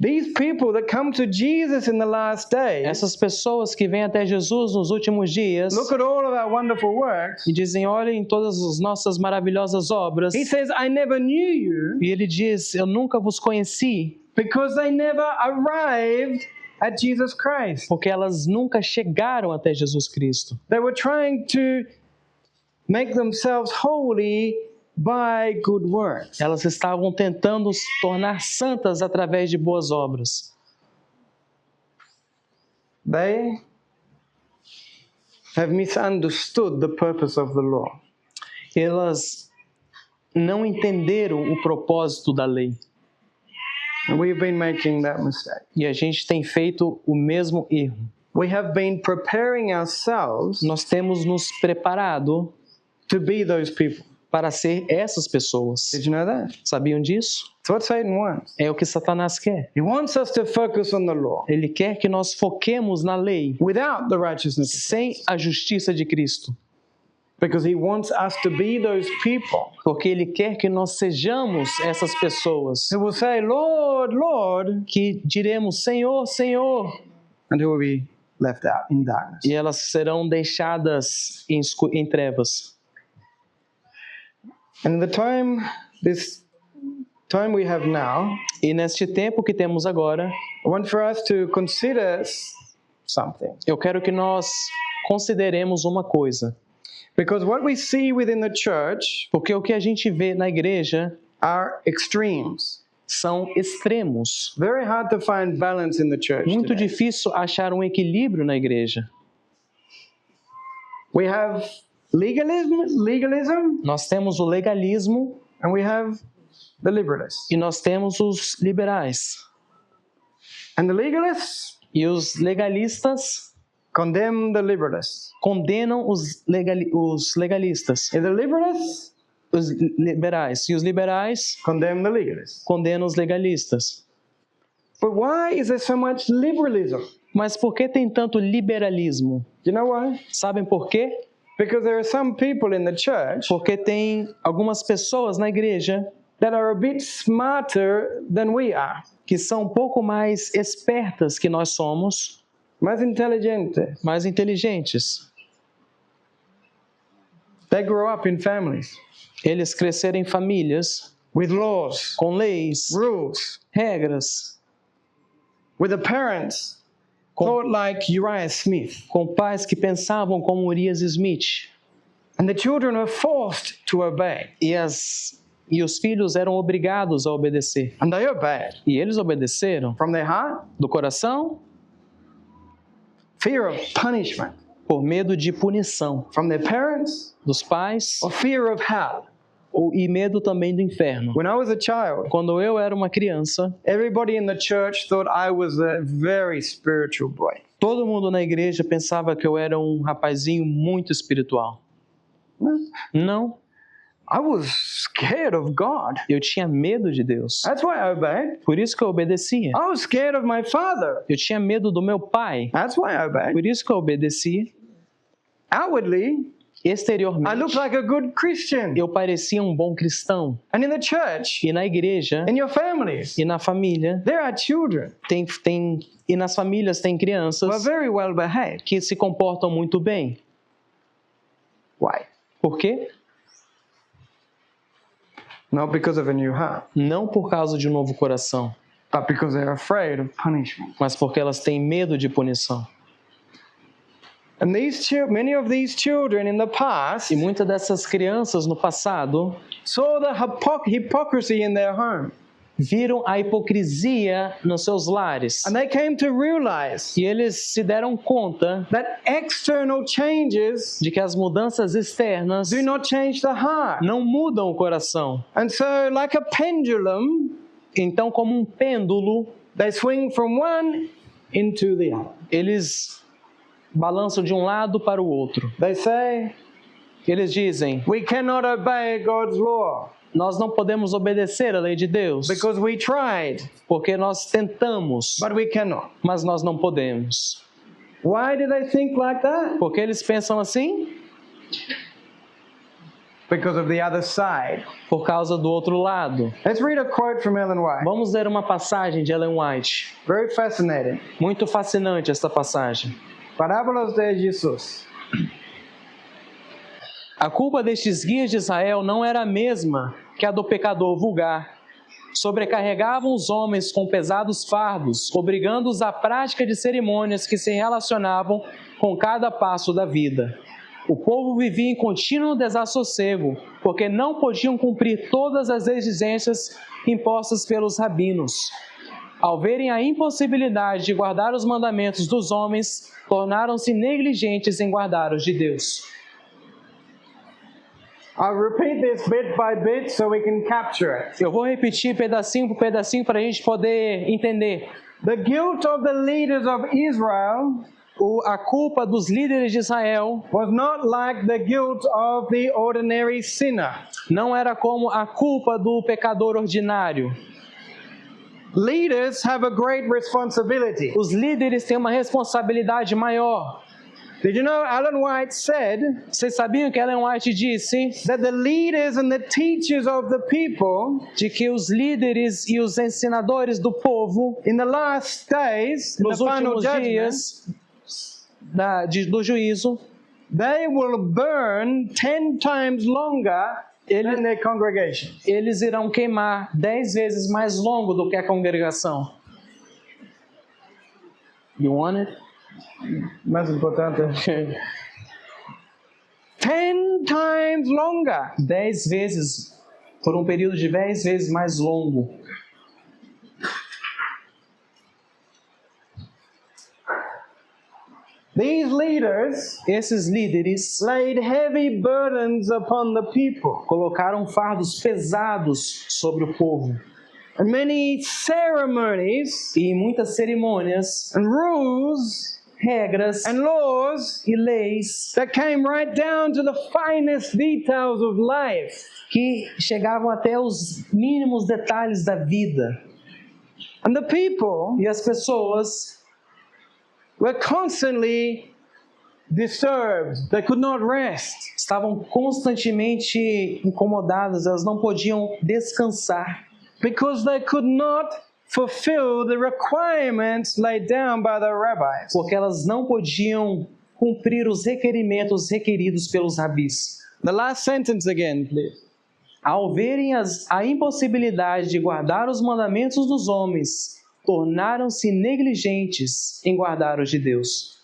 These people that come to Jesus in the last days, Essas pessoas que vêm até Jesus nos últimos dias look at all of our wonderful works. e dizem, olhem todas as nossas maravilhosas obras. He says, I never knew you, E ele diz, eu nunca vos conheci, because they never arrived at Jesus Christ. porque elas nunca chegaram até Jesus Cristo. They were trying to make themselves holy by good works. Elas estavam tentando se tornar santas através de boas obras. They have misunderstood the purpose of the law. Elas não entenderam o propósito da lei. And we've been making that mistake. E a gente tem feito o mesmo erro. We have been preparing ourselves Nós temos nos preparado to be those people. para ser essas pessoas. Did you know that? Sabiam disso? It's what Satan wants. É o que Satanás quer. He wants us to focus on the law Ele quer que nós foquemos na lei, without the righteousness of sem a justiça de Cristo. because he wants us to be those people Porque Ele quer que nós sejamos essas pessoas who will say, Lord, Lord, que diremos Senhor, Senhor, and who will be left out in darkness. e elas serão deixadas em trevas. And this time we have now, E neste tempo que temos agora, I want for us to consider something. eu quero que nós consideremos uma coisa. Because what we see within the church Porque o que a gente vê na igreja are extremes. são extremos. Very hard to find balance in the church Muito today. difícil achar um equilíbrio na igreja. We have legalism, Nós temos o legalismo and we have the liberalists. e nós temos os liberais. And the legalists E os legalistas condemn the liberalists. condenam os legalistas. And the liberalists Os liberais. E os liberais condemn the legalists. condenam os legalistas. But why is there so much liberalism? Mas por que tem tanto liberalismo? You know why? Sabem por quê? Because there are some people in the church Porque tem algumas pessoas na igreja that are a bit smarter than we are. que são um pouco mais espertas que nós somos, Mais inteligentes. mais inteligentes. They grow up in families Eles cresceram em famílias with laws, com leis, rules, regras, with the parents thought like Uriah Smith. com pais que pensavam como Urias Smith. And the children were forced to obey. E os filhos eram obrigados a obedecer. And they obeyed. E eles obedeceram From their heart, do coração, fear of punishment. por medo de punição From their parents, dos pais or fear of hell. e medo também do inferno. When I was a child, Quando eu era uma criança, everybody in the church thought I was a very spiritual boy. todo mundo na igreja pensava que eu era um rapazinho muito espiritual. Não, I was scared of God. eu tinha medo de Deus. That's why I obeyed. Por isso que eu obedecia. I was scared of my father. Eu tinha medo do meu pai. That's why I obeyed. Por isso que eu obedeci. Outwardly, I Exteriormente, looked like a good Christian. eu parecia um bom cristão. And in the church, E na igreja, in your families, e na família, there are children e nas famílias tem who are crianças very well behaved. que se comportam muito bem. Why? Por quê? not because of a new heart, não por causa de um novo coração, but because they're afraid of punishment. mas porque elas têm medo de punição. And many of these children in the past E muitas dessas crianças no passado saw the hypocrisy in their home. viram a hipocrisia nos seus lares. And they came to realize E eles se deram conta that external changes de que as mudanças externas do not change the heart. não mudam o coração. And so, like a pendulum, Então, como um pêndulo, they swing from one into the other. eles balançam de um lado para o outro. They say, Eles dizem: we cannot obey God's law nós não podemos obedecer a lei de Deus, because we tried, porque nós tentamos, but we cannot. mas nós não podemos. Why do they think like that? Por que eles pensam assim? Because of the other side. Por causa do outro lado. Let's read a quote from Ellen White. Vamos ler uma passagem de Ellen White. Very fascinating. Muito fascinante esta passagem. Parábolas de Jesus. A culpa destes guias de Israel não era a mesma que a do pecador vulgar. Sobrecarregavam os homens com pesados fardos, obrigando-os à prática de cerimônias que se relacionavam com cada passo da vida. O povo vivia em contínuo desassossego, porque não podiam cumprir todas as exigências impostas pelos rabinos. Ao verem a impossibilidade de guardar os mandamentos dos homens, tornaram-se negligentes em guardar os de Deus. I'll repeat this bit by bit so we can capture it. Eu vou repetir pedacinho por pedacinho para a gente poder entender. The guilt of the leaders of Israel A culpa dos líderes de Israel was not like the guilt of the ordinary sinner. não era como a culpa do pecador ordinário. Leaders have a great responsibility. Os líderes têm uma responsabilidade maior. Did you know Ellen White said Vocês sabiam que Ellen White disse that the leaders and the teachers of the people de que os líderes e os ensinadores do povo, in the last days, in the nos final últimos judgment, dias do juízo, they will burn 10 times longer than their congregation. eles irão queimar 10 vezes mais longo do que a congregação. You want it? Mais importante. 10 times longer. 10 vezes, por um período de 10 vezes mais longo. These leaders Esses líderes laid heavy burdens upon the people. colocaram fardos pesados sobre o povo. And many ceremonies E muitas cerimônias, and rules regras and laws e leis that came right down to the finest details of life. que chegavam até os mínimos detalhes da vida. And the people E as pessoas were constantly disturbed. They could not rest. estavam constantemente incomodadas, elas não podiam descansar, Because they could not fulfill the requirements laid down by the rabbis. porque elas não podiam cumprir os requerimentos requeridos pelos rabis. The last sentence again, please. Ao verem a impossibilidade de guardar os mandamentos dos homens, tornaram-se negligentes em guardar os de Deus.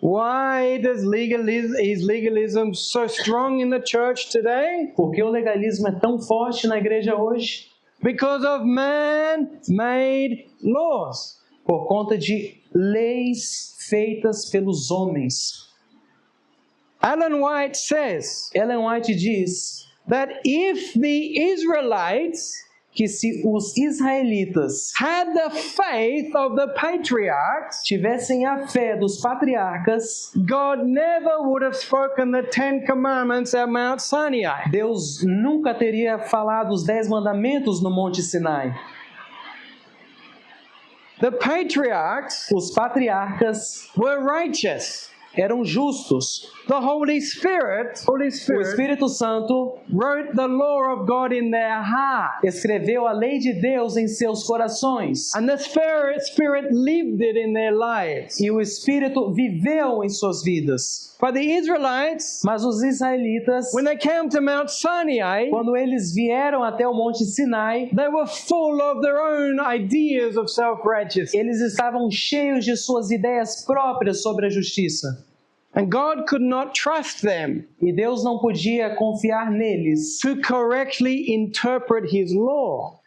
Why is legalism so strong in the church today? Por que o legalismo é tão forte na igreja hoje? Because of man-made laws. Por conta de leis feitas pelos homens. Ellen White says Ellen White diz that if the Israelites que se os israelitas had the faith of the patriarchs, tivessem a fé dos patriarcas, God never would have spoken the 10 commandments at Mount Sinai. Deus nunca teria falado os 10 mandamentos no Monte Sinai. The patriarchs Os patriarcas were righteous. eram justos. The Holy Spirit O Espírito Santo wrote the law of God in their heart. escreveu a lei de Deus em seus corações. And the Spirit lived it in their lives. E o Espírito viveu em suas vidas. But the Israelites, Mas os israelitas, when they came to Mount Sinai, quando eles vieram até o Monte Sinai, they were full of their own ideas of self-righteousness. eles estavam cheios de suas ideias próprias sobre a justiça. And God could not trust them E Deus não podia confiar neles, to correctly interpret His law.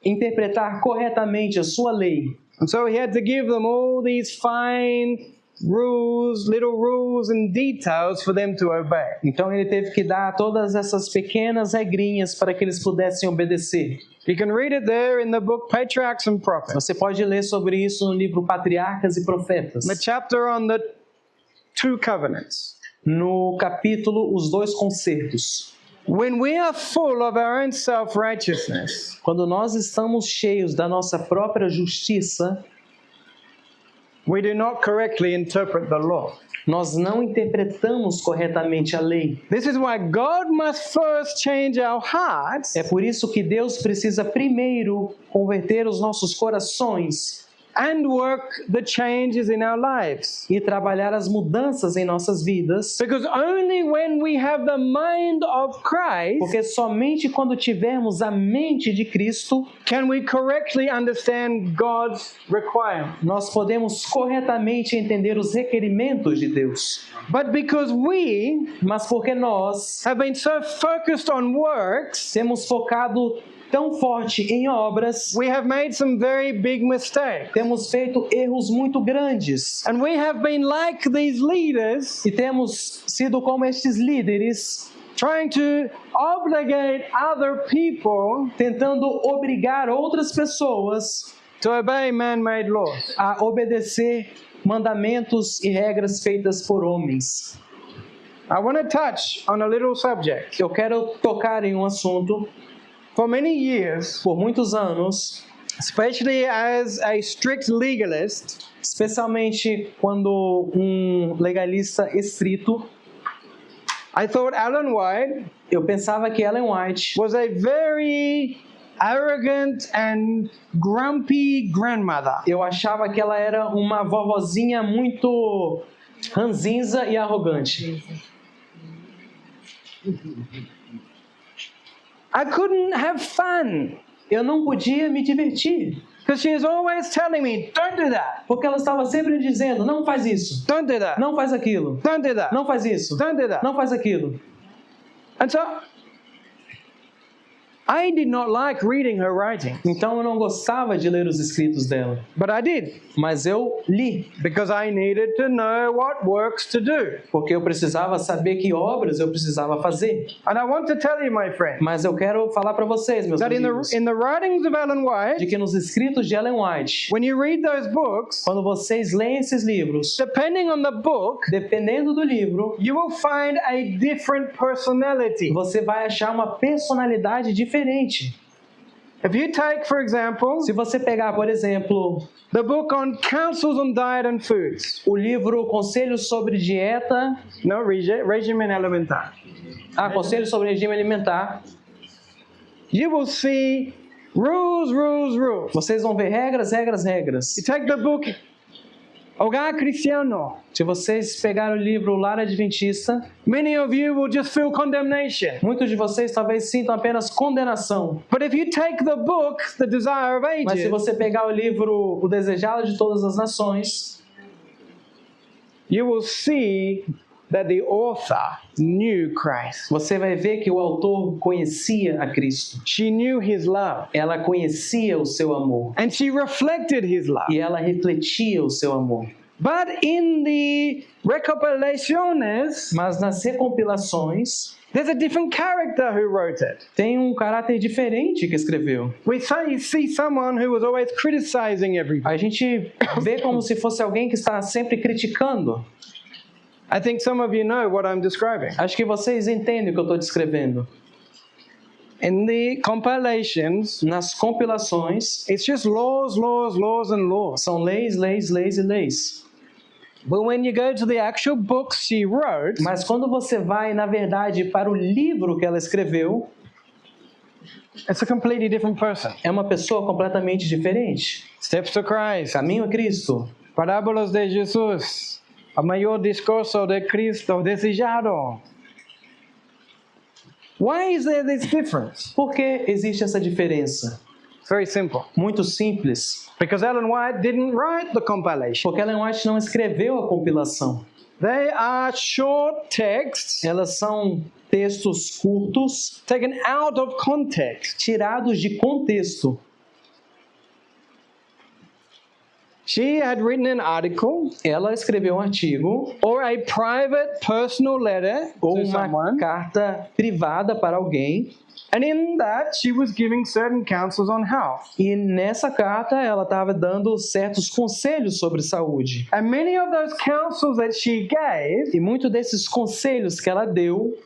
interpretar corretamente a sua lei. And so He had to give them all these fine rules, little rules and details for them to obey. Então ele teve que dar todas essas pequenas regrinhas para que eles pudessem obedecer. You can read it there in the book Patriarchs and Prophets, Você pode ler sobre isso no livro Patriarcas e Profetas, the chapter on the two covenants. no capítulo Os Dois Concertos. When we are full of our own self-righteousness, Quando nós estamos cheios da nossa própria justiça, we do not correctly interpret the law. nós não interpretamos corretamente a lei. This is why God must first change our hearts É por isso que Deus precisa primeiro converter os nossos corações and work the changes in our lives. e trabalhar as mudanças em nossas vidas, Because only when we have the mind of Christ porque somente quando tivermos a mente de Cristo, can we correctly understand God's requirements. nós podemos corretamente entender os requerimentos de Deus. But because we Mas porque nós have been so focused on works, temos focado tão forte em obras, we have made some very big mistakes. temos feito erros muito grandes And we have been like these leaders, e temos sido como estes líderes, trying to obligate other people tentando obrigar outras pessoas to obey man-made laws. a obedecer mandamentos e regras feitas por homens. I want to touch on a little subject. Eu quero tocar em um assunto. For many years, Por muitos anos, especially as a strict legalist, especialmente quando um legalista estrito, I thought Ellen White eu pensava que Ellen White was a very arrogant and grumpy grandmother. eu achava que ela era uma vovozinha muito ranzinza e arrogante. I couldn't have fun Eu não podia me divertir, because she was always telling me, don't do that, porque ela estava sempre dizendo, não faz isso, don't do that, não faz aquilo, don't do that, não faz isso, don't do that. não faz aquilo. And so I did not like reading her writing, Então eu não gostava de ler os escritos dela, but I did mas eu li, because I needed to know what works to do. porque eu precisava saber que obras eu precisava fazer. And I want to tell you, my friend, Mas eu quero falar para vocês, meus that amigos, in the writings of Ellen de White, que nos escritos de Ellen White, when you read those books, quando vocês leem esses livros, depending on the book, dependendo do livro, you will find a different personality. você vai achar uma personalidade diferente. If you take, for example, Se você pegar, por exemplo, the book on counsels on diet and foods, o livro Conselhos sobre Dieta, no, Regimen Alimentar, Conselhos sobre Regime Alimentar, you will see rules, rules, rules. vocês vão ver regras, regras, regras. You take the book Hogar Cristiano, Se vocês pegarem o livro Lar Adventista, many of you will just feel condemnation. muitos de vocês talvez sintam apenas condenação. But if you take the book, The Desire of Mas se Ages, você pegar o livro O Desejado de Todas as Nações, you will see that the author knew Christ. você vai ver que o autor conhecia a Cristo. She knew His love, Ela conhecia o seu amor and she reflected His love. e ela refletia o seu amor. But in the recopilaciones, Mas nas recompilações, there's a different character who wrote it. tem um caráter diferente que escreveu. We see someone who was always criticizing everybody. A gente vê como se fosse alguém que está sempre criticando. I think some of you know what I'm describing. Acho que vocês entendem o que eu estou descrevendo. In the compilations, Nas compilações, it's just laws, laws, laws, and laws. são leis, leis, leis e leis. But when you go to the actual books she wrote, Mas quando você vai, na verdade, para o livro que ela escreveu, it's a completely different person. é uma pessoa completamente diferente. Steps to Christ. Caminho a Cristo. Parábolas de Jesus. O maior discurso de Cristo desejado. Why is there this difference? Por que existe essa diferença? It's very simple. Muito simples. Because Ellen White didn't write the compilation. Porque Ellen White não escreveu a compilação. They are short texts Elas são textos curtos, taken out of context. tirados de contexto. She had written an article Ela escreveu um artigo or a private personal letter ou to uma someone, carta privada para alguém, and in that she was giving certain counsels on health. e nessa carta ela estava dando certos conselhos sobre saúde. And many of those counsels that she gave E muitos desses conselhos que ela deu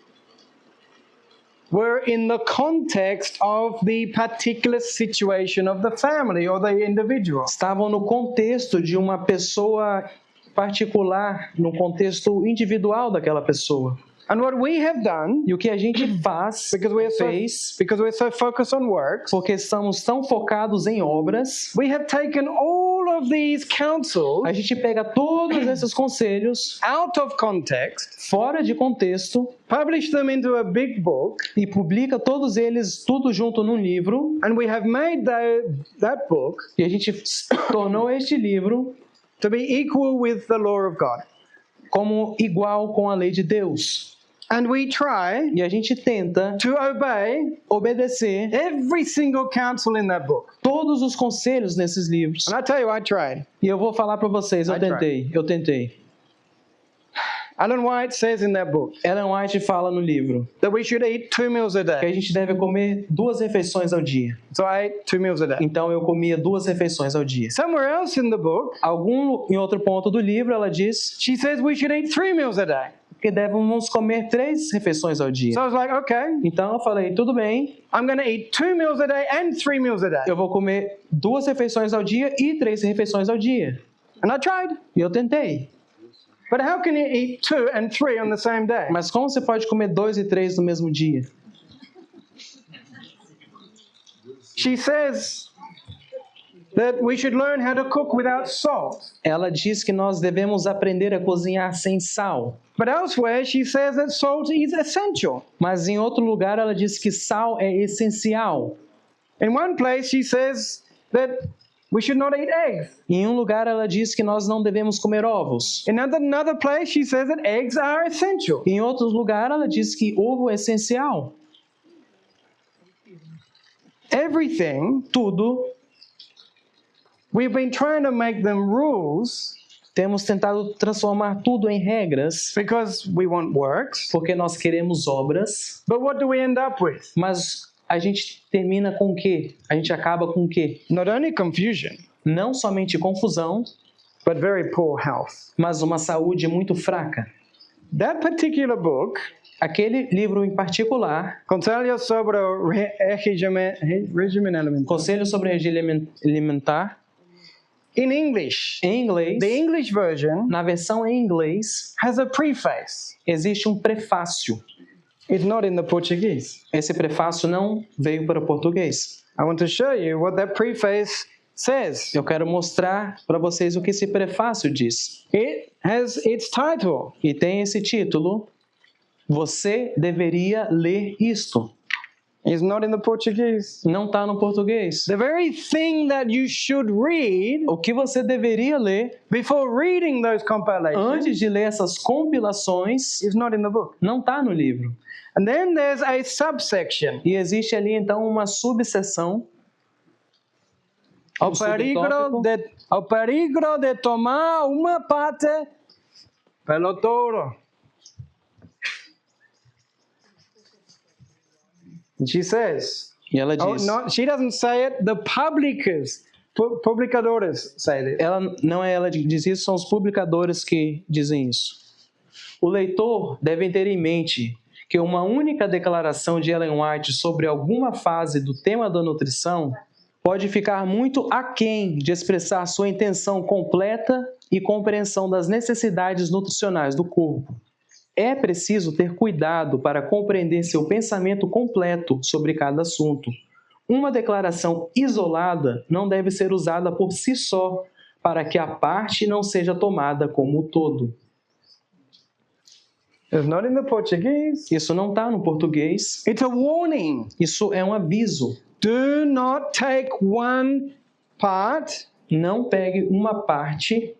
were in the context of the particular situation of the family or the individual. estavam no contexto de uma pessoa particular, no contexto individual daquela pessoa. And what we have done, E o que a gente fez, because we're so focused on works, porque estamos tão focados em obras, we have taken all of these counsels a gente pega todos esses conselhos out of context, fora de contexto published them into a big book, e publica todos eles tudo junto num livro, and we have made that book e a gente tornou este livro to be equal with the law of God. como igual com a lei de Deus. And we try E a gente tenta to obey obedecer every single counsel in that book. todos os conselhos nesses livros. And I tell you, I tried. E eu vou falar para vocês, eu I tried. tentei. Ellen White says in that book Ellen White fala no livro that we should eat 2 meals a que a day. gente deve comer 2 refeições ao dia. So I ate 2 meals a day. Então eu comia 2 refeições ao dia. Somewhere else in the book, Em outro ponto do livro, ela diz she says we should eat 3 meals a day. que devemos comer 3 refeições ao dia. So I was like, okay, Então eu falei, tudo bem, I'm going to eat 2 meals a day and 3 meals a day. eu vou comer 2 refeições ao dia e 3 refeições ao dia. And I tried. E eu tentei. But how can you eat 2 and 3 on the same day? Mas como você pode comer 2 e 3 no mesmo dia? She says that we should learn how to cook without salt. Ela diz que nós devemos aprender a cozinhar sem sal. But elsewhere, she says that salt is essential. Mas em outro lugar ela diz que sal é essencial. In one place, she says that we should not eat eggs. Em um lugar ela diz que nós não devemos comer ovos. In another place, she says that eggs are essential. Em outro lugar ela diz que ovo é essencial. Everything, Tudo, we've been trying to make them rules temos tentado transformar tudo em regras, because we want works. porque nós queremos obras, But what do we end up with? mas a gente termina com o quê? A gente acaba com o quê? Not only confusion, Não somente confusão, but very poor health. mas uma saúde muito fraca. That particular book, Aquele livro em particular, Conselhos sobre o Regime Alimentar, Conselho sobre Regime Alimentar, in English, em inglês, the English version na versão em inglês, has a preface. existe um prefácio. It's not in the Portuguese. Esse prefácio não veio para o português. I want to show you what that preface says. Eu quero mostrar para vocês o que esse prefácio diz. It has its title. E tem esse título: Você deveria ler isto. It's not in the Portuguese. Não está no português. The very thing that you should read O que você deveria ler before reading those compilations antes de ler essas compilações is not in the book. não está no livro. And then there's a subsection. E existe ali então uma subseção. Ao perigo de tomar uma parte pelo todo. She says, E ela diz, she doesn't say it, the publicadores say it. ela diz isso, são os publicadores que dizem isso. O leitor deve ter em mente que uma única declaração de Ellen White sobre alguma fase do tema da nutrição pode ficar muito aquém de expressar sua intenção completa e compreensão das necessidades nutricionais do corpo. É preciso ter cuidado para compreender seu pensamento completo sobre cada assunto. Uma declaração isolada não deve ser usada por si só, para que a parte não seja tomada como o todo. It's not in the Portuguese. Isso não está no português. It's a warning. Isso é um aviso. Do not take one part Não pegue uma parte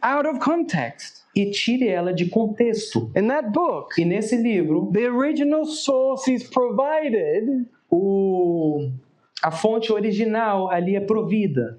out of context. e tire ela de contexto. In that book, E nesse livro, the original source is provided a fonte original ali é provida,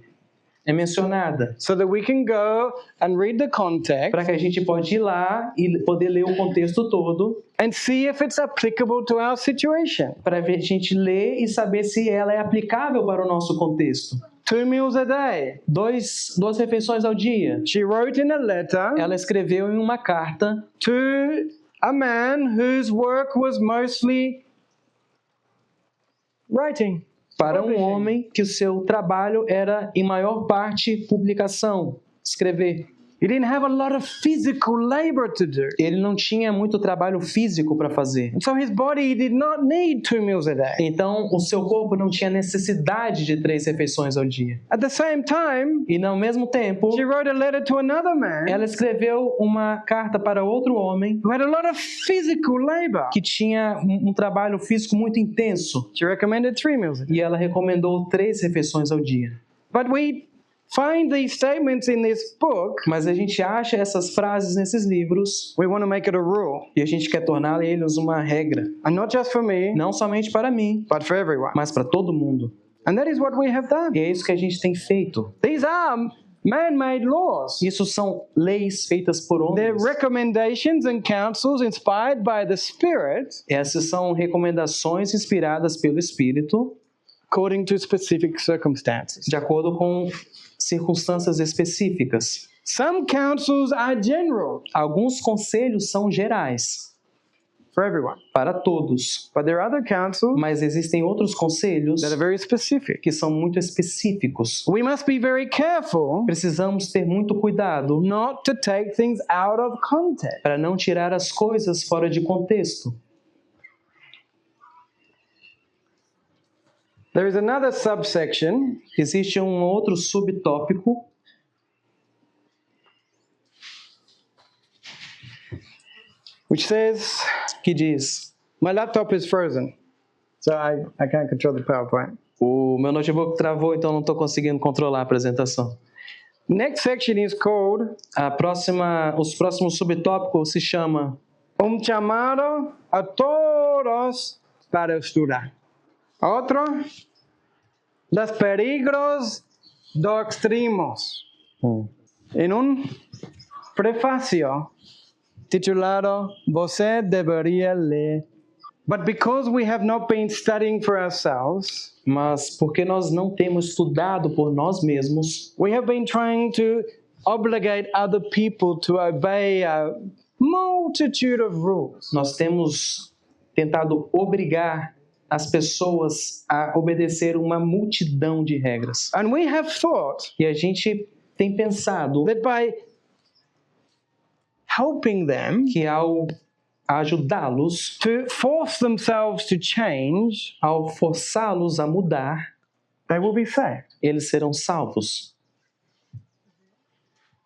é mencionada, so that we can go and read the context para que a gente pode ir lá e poder ler o contexto todo, and see if it's applicable to our situation. para a gente ler e saber se ela é aplicável para o nosso contexto. 2 meals a day. Duas refeições ao dia. She wrote in a letter Ela escreveu em uma carta to a man whose work was mostly writing. para um homem que o seu trabalho era, em maior parte, publicação, escrever. He didn't have a lot of physical labor to do. Ele não tinha muito trabalho físico para fazer. And so his body did not need 2 meals a day. Então, o seu corpo não tinha necessidade de 3 refeições ao dia. At the same time, E, ao mesmo tempo, she wrote a letter to another man ela escreveu uma carta para outro homem who had a lot of physical labor. que tinha um trabalho físico muito intenso. She recommended 3 meals a day. E ela recomendou 3 refeições ao dia. But we find these statements in this book. Mas a gente acha essas frases nesses livros We want to make it a rule. e a gente quer tornar eles uma regra. And not just for me, Não somente para mim, but for everyone. mas para todo mundo. And that is what we have E done. é isso que a gente tem feito. These are man-made laws. Isso são leis feitas por They're homens. recommendations and counsels inspired by the Spirit Essas são recomendações inspiradas pelo Espírito, according to specific circumstances. de acordo com circunstâncias específicas. Some counsels are general Alguns conselhos são gerais, for everyone, para todos, but there are other counsels mas existem outros conselhos that are very specific. que são muito específicos. We must be very careful Precisamos ter muito cuidado not to take things out of context. para não tirar as coisas fora de contexto. There is another subsection Existe um outro subtópico which says, que diz: my laptop is frozen, so I can't control the PowerPoint. o meu notebook travou, então não estou conseguindo controlar a apresentação. Next section is called Os próximos subtópicos se chama chamado a todos para estudar. Otro, los peligros doctrinos. En un prefacio titulado Você deveria ler. But because we have not been studying for ourselves, Mas porque nós não temos estudado por nós mesmos, we have been trying to obligate other people to obey a multitude of rules. nós temos tentado obrigar as pessoas a obedecer uma multidão de regras. And we have thought E a gente tem pensado that by helping them que ao ajudá-los, to force themselves to change, ao forçá-los a mudar, they will be saved. eles serão salvos.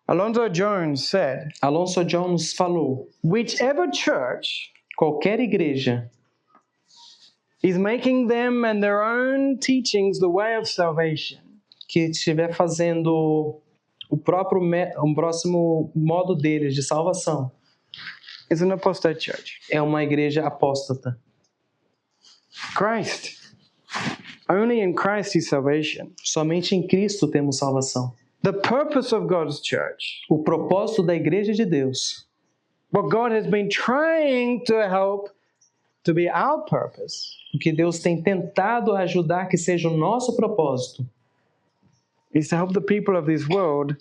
Alonzo Jones said, Alonso Jones falou: whichever church qualquer igreja is making them and their own teachings the way of salvation, que estiver fazendo o próximo modo deles de salvação, is an apostate church. é uma igreja apóstata. Christ. Only in Christ is salvation. Somente em Cristo temos salvação. The purpose of God's church, O propósito da igreja de Deus, what God has been trying to help to be our purpose, o que Deus tem tentado ajudar que seja o nosso propósito, is to help the people of this world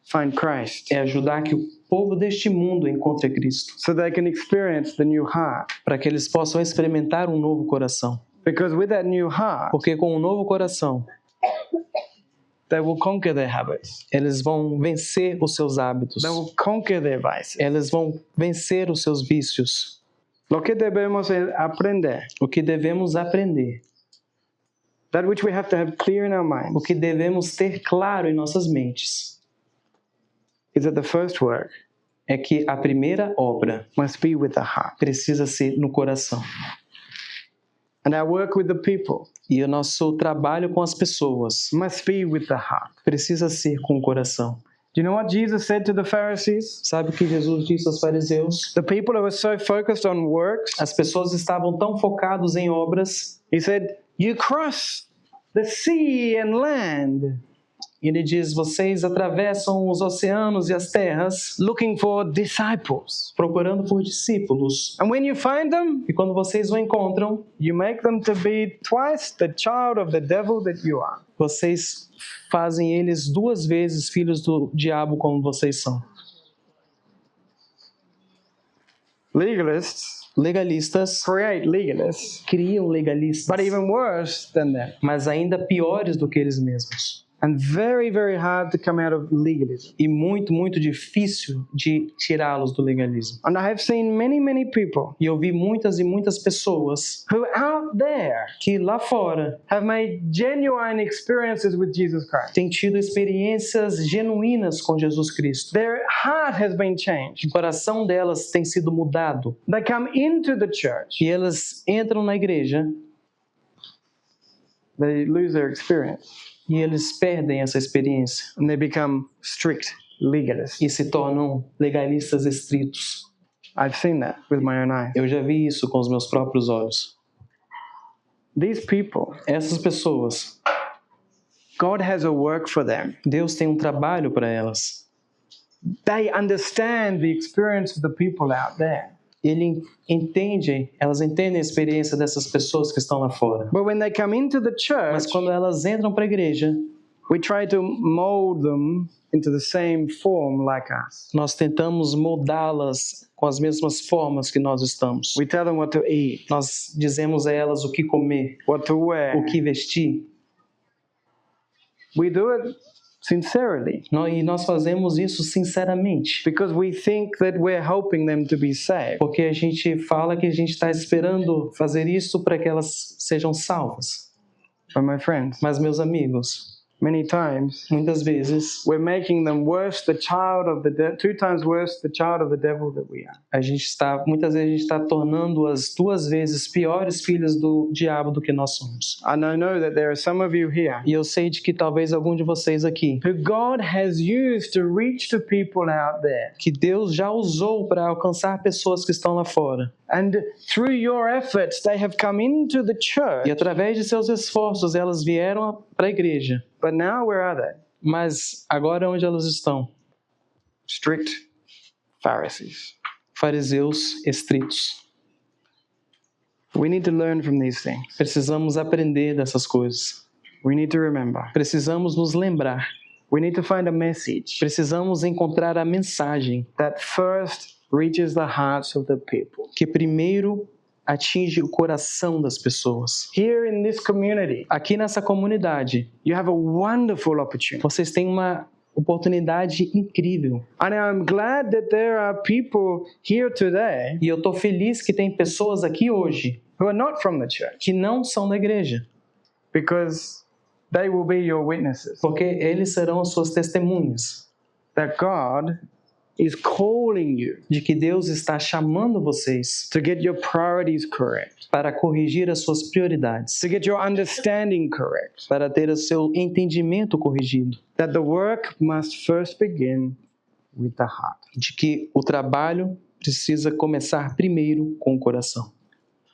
find Christ, é ajudar que o povo deste mundo encontre Cristo, so they can experience the new heart. para que eles possam experimentar um novo coração. Because with that new heart, Porque com um novo coração, they will conquer their habits. Eles vão vencer os seus hábitos. They will conquer their vices. Eles vão vencer os seus vícios. Lo que debemos aprender, O que devemos aprender, that which we have to have clear in our o minds, que devemos ter claro em nossas mentes, is that the first work é que a primeira obra must be with the heart. precisa ser no coração. And our work with the people E o nosso trabalho com as pessoas must be with the heart. precisa ser com o coração. Do you know what Jesus said to the Pharisees? Sabe o que Jesus disse aos fariseus? The people who were so focused on works, As pessoas estavam tão focadas em obras. he said, you cross the sea and land E ele diz: vocês atravessam os oceanos e as terras looking for disciples. procurando por discípulos. And when you find them, E quando vocês o encontram, you make them to be twice the child of the devil that you are. vocês fazem eles 2 vezes filhos do diabo como vocês são. Legalists Legalistas create legalists, criam legalistas, but even worse than them. mas ainda piores do que eles mesmos. And very, very hard to come out of legalism. E muito, muito difícil de tirá-los do legalismo. And I have seen many, many people E eu vi muitas e muitas pessoas who out there que lá fora have made genuine experiences with Jesus Christ. têm tido experiências genuínas com Jesus Cristo. Their heart has been changed. O coração delas tem sido mudado. They come into the church, E elas entram na igreja they lose their experience, e eles perdem essa experiência and they become strict legalists. e se tornam legalistas estritos. I've seen that with my own eyes. Eu já vi isso com os meus próprios olhos. These people, Essas pessoas, God has a work for them. Deus tem um trabalho para elas. They understand the experience of the people out there. Elas entendem a experiência dessas pessoas que estão lá fora. But when they come into the Mas church, quando elas entram para a igreja, we try to mold them into the same form like us. nós tentamos moldá-las com as mesmas formas que nós estamos. We tell them what to eat, Nós dizemos a elas o que comer, what to wear. o que vestir. We do it sincerely E nós fazemos isso sinceramente. because we think that we're helping them to be saved. Porque a gente fala que a gente está esperando fazer isso para que elas sejam salvas. But my friends, Mas, meus amigos, many times muitas vezes we're making them worse, the child of the 2 times worse, the child of the devil that we are. muitas vezes a gente está tornando-as 2 vezes piores filhas do diabo do que nós somos. And I know that there are some of you here E eu sei de que talvez algum de vocês aqui, who God has used to reach the people out there. que Deus já usou para alcançar pessoas que estão lá fora. And through your efforts, they have come into the church. E através de seus esforços, elas vieram para a igreja. But now, where are they? Mas agora onde elas estão? Strict Pharisees. Fariseus estritos. We need to learn from these things. Precisamos aprender dessas coisas. We need to remember. Precisamos nos lembrar. We need to find a message Precisamos encontrar a mensagem that first reaches the hearts of the people. que primeiro atinge o coração das pessoas. Here in this community, Aqui nessa comunidade, you have a wonderful opportunity. vocês têm uma oportunidade incrível. And I'm glad that there are people here today E eu estou feliz que tem pessoas aqui hoje who are not from the church, que não são da igreja, because they will be your witnesses porque eles serão as suas testemunhas that God is calling you de que Deus está chamando vocês to get your priorities correct, para corrigir as suas prioridades, to get your understanding correct, para ter o seu entendimento corrigido, that the work must first begin with the heart. de que o trabalho precisa começar primeiro com o coração.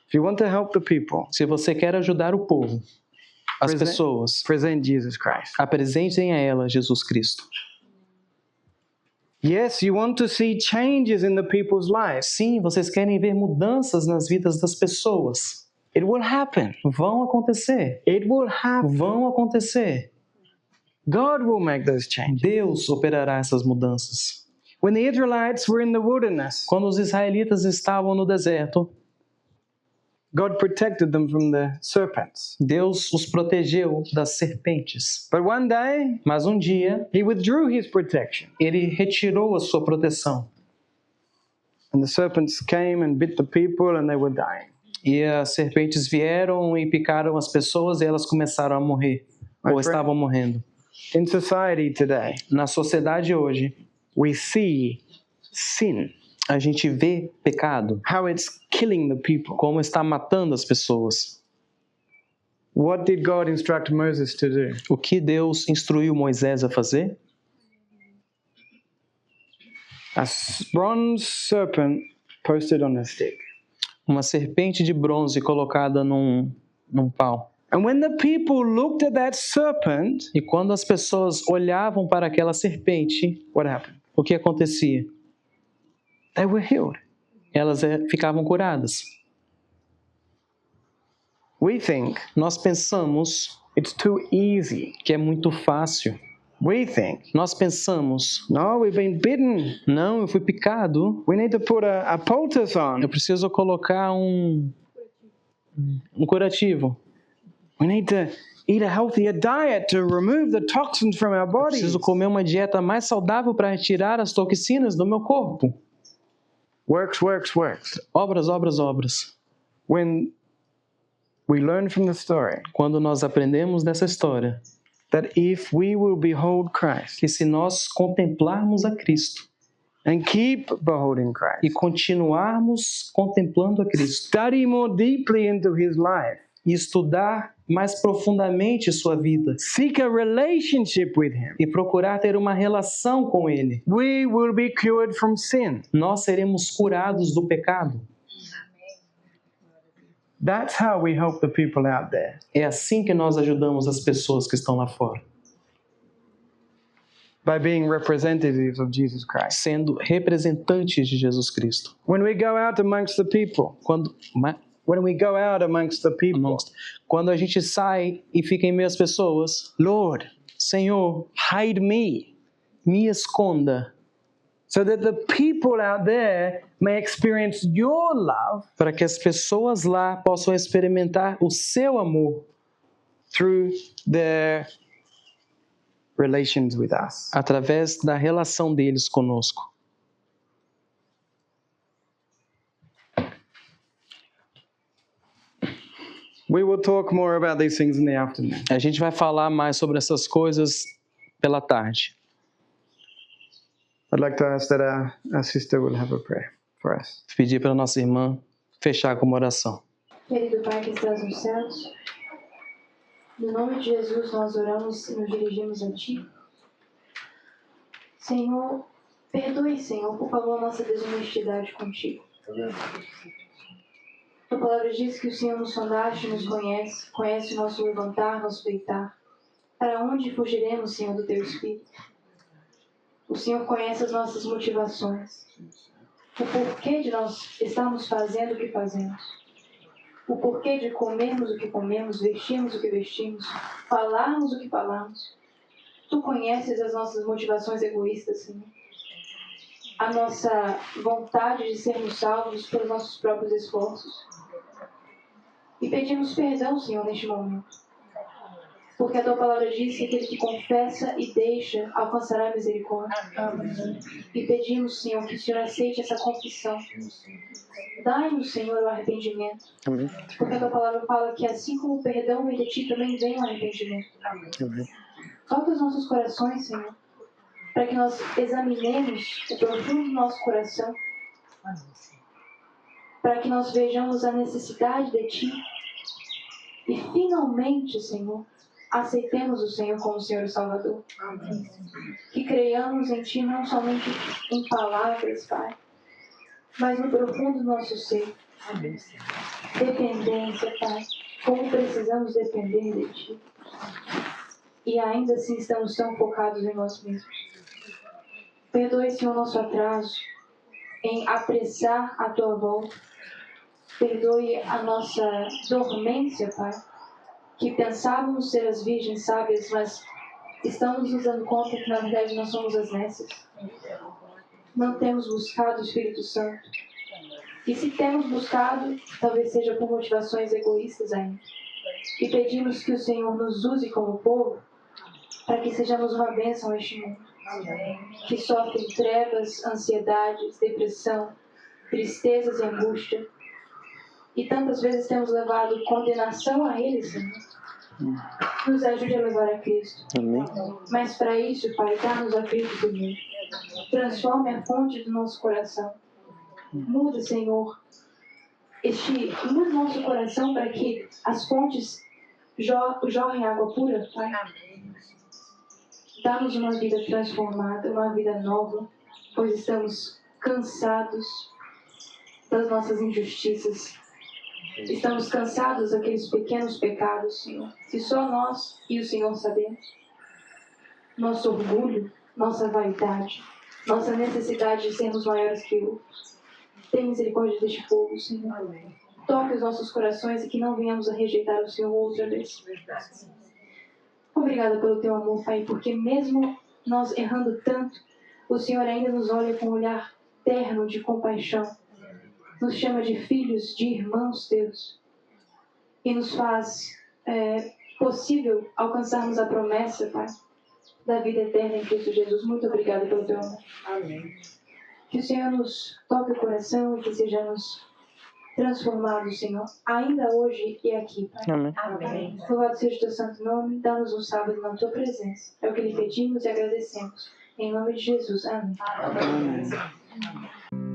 If you want to help the people, Se você quer ajudar o povo, as pessoas, present Jesus Christ. apresentem a ela Jesus Cristo. Yes, you want to see changes in the people's lives. Sim, vocês querem ver mudanças nas vidas das pessoas. It will happen. Vão acontecer. It will happen. Vão acontecer. God will make those changes. Deus operará essas mudanças. When the Israelites were in the wilderness, Quando os israelitas estavam no deserto, God protected them from the serpents. Deus os protegeu das serpentes. But one day, Mas um dia, he withdrew his protection. ele retirou a sua proteção. And the serpents came and bit the people and they were dying. E as serpentes vieram e picaram as pessoas e elas começaram a morrer. Ou estavam morrendo. In society today, Na sociedade hoje, we see sin, a gente vê pecado, how it's killing the people. como está matando as pessoas. What did God instruct Moses to do? O que Deus instruiu Moisés a fazer? A bronze serpent posted on a stick. Uma serpente de bronze colocada num pau. And when the people looked at that serpent, E quando as pessoas olhavam para aquela serpente, what happened? o que acontecia? They were healed. Elas ficavam curadas. We think Nós pensamos it's too easy. que é muito fácil. We think, Nós pensamos, no, we've been bitten. não, eu fui picado, We need to put a poultice on. eu preciso colocar um curativo. We need to eat a healthier diet to remove the toxins from our bodies. Preciso comer uma dieta mais saudável para retirar as toxinas do meu corpo. Works, works, works. Obras, obras, obras. When we learn from the story Quando nós aprendemos dessa história, that if we will behold Christ que se nós contemplarmos a Cristo and keep beholding e Christ, continuarmos contemplando a Cristo study more deeply into his life, e estudar mais profundamente sua vida seek a relationship with him, e procurar ter uma relação com Ele, we will be cured from sin. nós seremos curados do pecado. That's how we help the people out there. É assim que nós ajudamos as pessoas que estão lá fora, By being representatives of Jesus Christ. sendo representantes de Jesus Cristo. When we go out amongst the people, Quando a gente sai e fica em meio às pessoas, Lord, Senhor, hide me, me esconda, so that the people out there may experience your love para que as pessoas lá possam experimentar o seu amor through their relations with us. através da relação deles conosco. We will talk more about these things in the afternoon. A gente vai falar mais sobre essas coisas pela tarde. I'd like to ask that our sister will have a prayer for us. Pedir para nossa irmã fechar com uma oração. Querido Pai que estás nos céus, no nome de Jesus nós oramos e nos dirigimos a Ti. Senhor, perdoe, Senhor, por favor, a nossa desonestidade contigo. A palavra diz que o Senhor nos sondaste, nos conhece o nosso levantar, nosso deitar. Para onde fugiremos, Senhor, do Teu Espírito? O Senhor conhece as nossas motivações, o porquê de nós estarmos fazendo o que fazemos, o porquê de comermos o que comemos, vestirmos o que vestimos, falarmos o que falamos. Tu conheces as nossas motivações egoístas, Senhor. A nossa vontade de sermos salvos pelos nossos próprios esforços. E pedimos perdão, Senhor, neste momento. Porque a Tua palavra diz que aquele que confessa e deixa alcançará a misericórdia. E pedimos, Senhor, que o Senhor aceite essa confissão. Dai-nos, Senhor, o arrependimento. Porque a Tua palavra fala que assim como o perdão vem de Ti, também vem o arrependimento. Toca os nossos corações, Senhor, para que nós examinemos o profundo do nosso coração, para que nós vejamos a necessidade de Ti e finalmente, Senhor, aceitemos o Senhor como Senhor e Salvador. Amém. Que creiamos em Ti não somente em palavras, Pai, mas no profundo do nosso ser. Amém. Dependência, Pai, como precisamos depender de Ti. E ainda assim estamos tão focados em nós mesmos. Perdoe, Senhor, nosso atraso em apressar a Tua volta. Perdoe a nossa dormência, Pai, que pensávamos ser as virgens sábias, mas estamos nos dando conta que na verdade nós somos as nécias. Não temos buscado o Espírito Santo. E se temos buscado, talvez seja por motivações egoístas ainda, e pedimos que o Senhor nos use como povo, para que sejamos uma bênção a este mundo, que sofre trevas, ansiedades, depressão, tristezas e angústia. E tantas vezes temos levado condenação a eles, Senhor. Nos ajude a levar a Cristo. Amém. Mas para isso, Pai, dá-nos a Cristo primeiro. Transforme a fonte do nosso coração. Muda, Senhor, muda o nosso coração para que as fontes jorrem água pura, Pai. Dá-nos uma vida transformada, uma vida nova, pois estamos cansados das nossas injustiças. Estamos cansados daqueles pequenos pecados, Senhor, que só nós e o Senhor sabemos. Nosso orgulho, nossa vaidade, nossa necessidade de sermos maiores que outros. Tem misericórdia deste povo, Senhor. Toque os nossos corações e que não venhamos a rejeitar o Senhor outra vez. Obrigada pelo teu amor, Pai, porque mesmo nós errando tanto, o Senhor ainda nos olha com um olhar terno de compaixão. Nos chama de filhos, de irmãos teus. E nos faz possível alcançarmos a promessa, Pai, da vida eterna em Cristo Jesus. Muito obrigada pelo teu amor. Amém. Que o Senhor nos toque o coração e que sejamos transformados, Senhor, ainda hoje e aqui, Pai. Amém. Amém. Louvado seja o teu santo nome, dá-nos um sábado na tua presença. É o que lhe pedimos e agradecemos. Em nome de Jesus. Amém. Amém.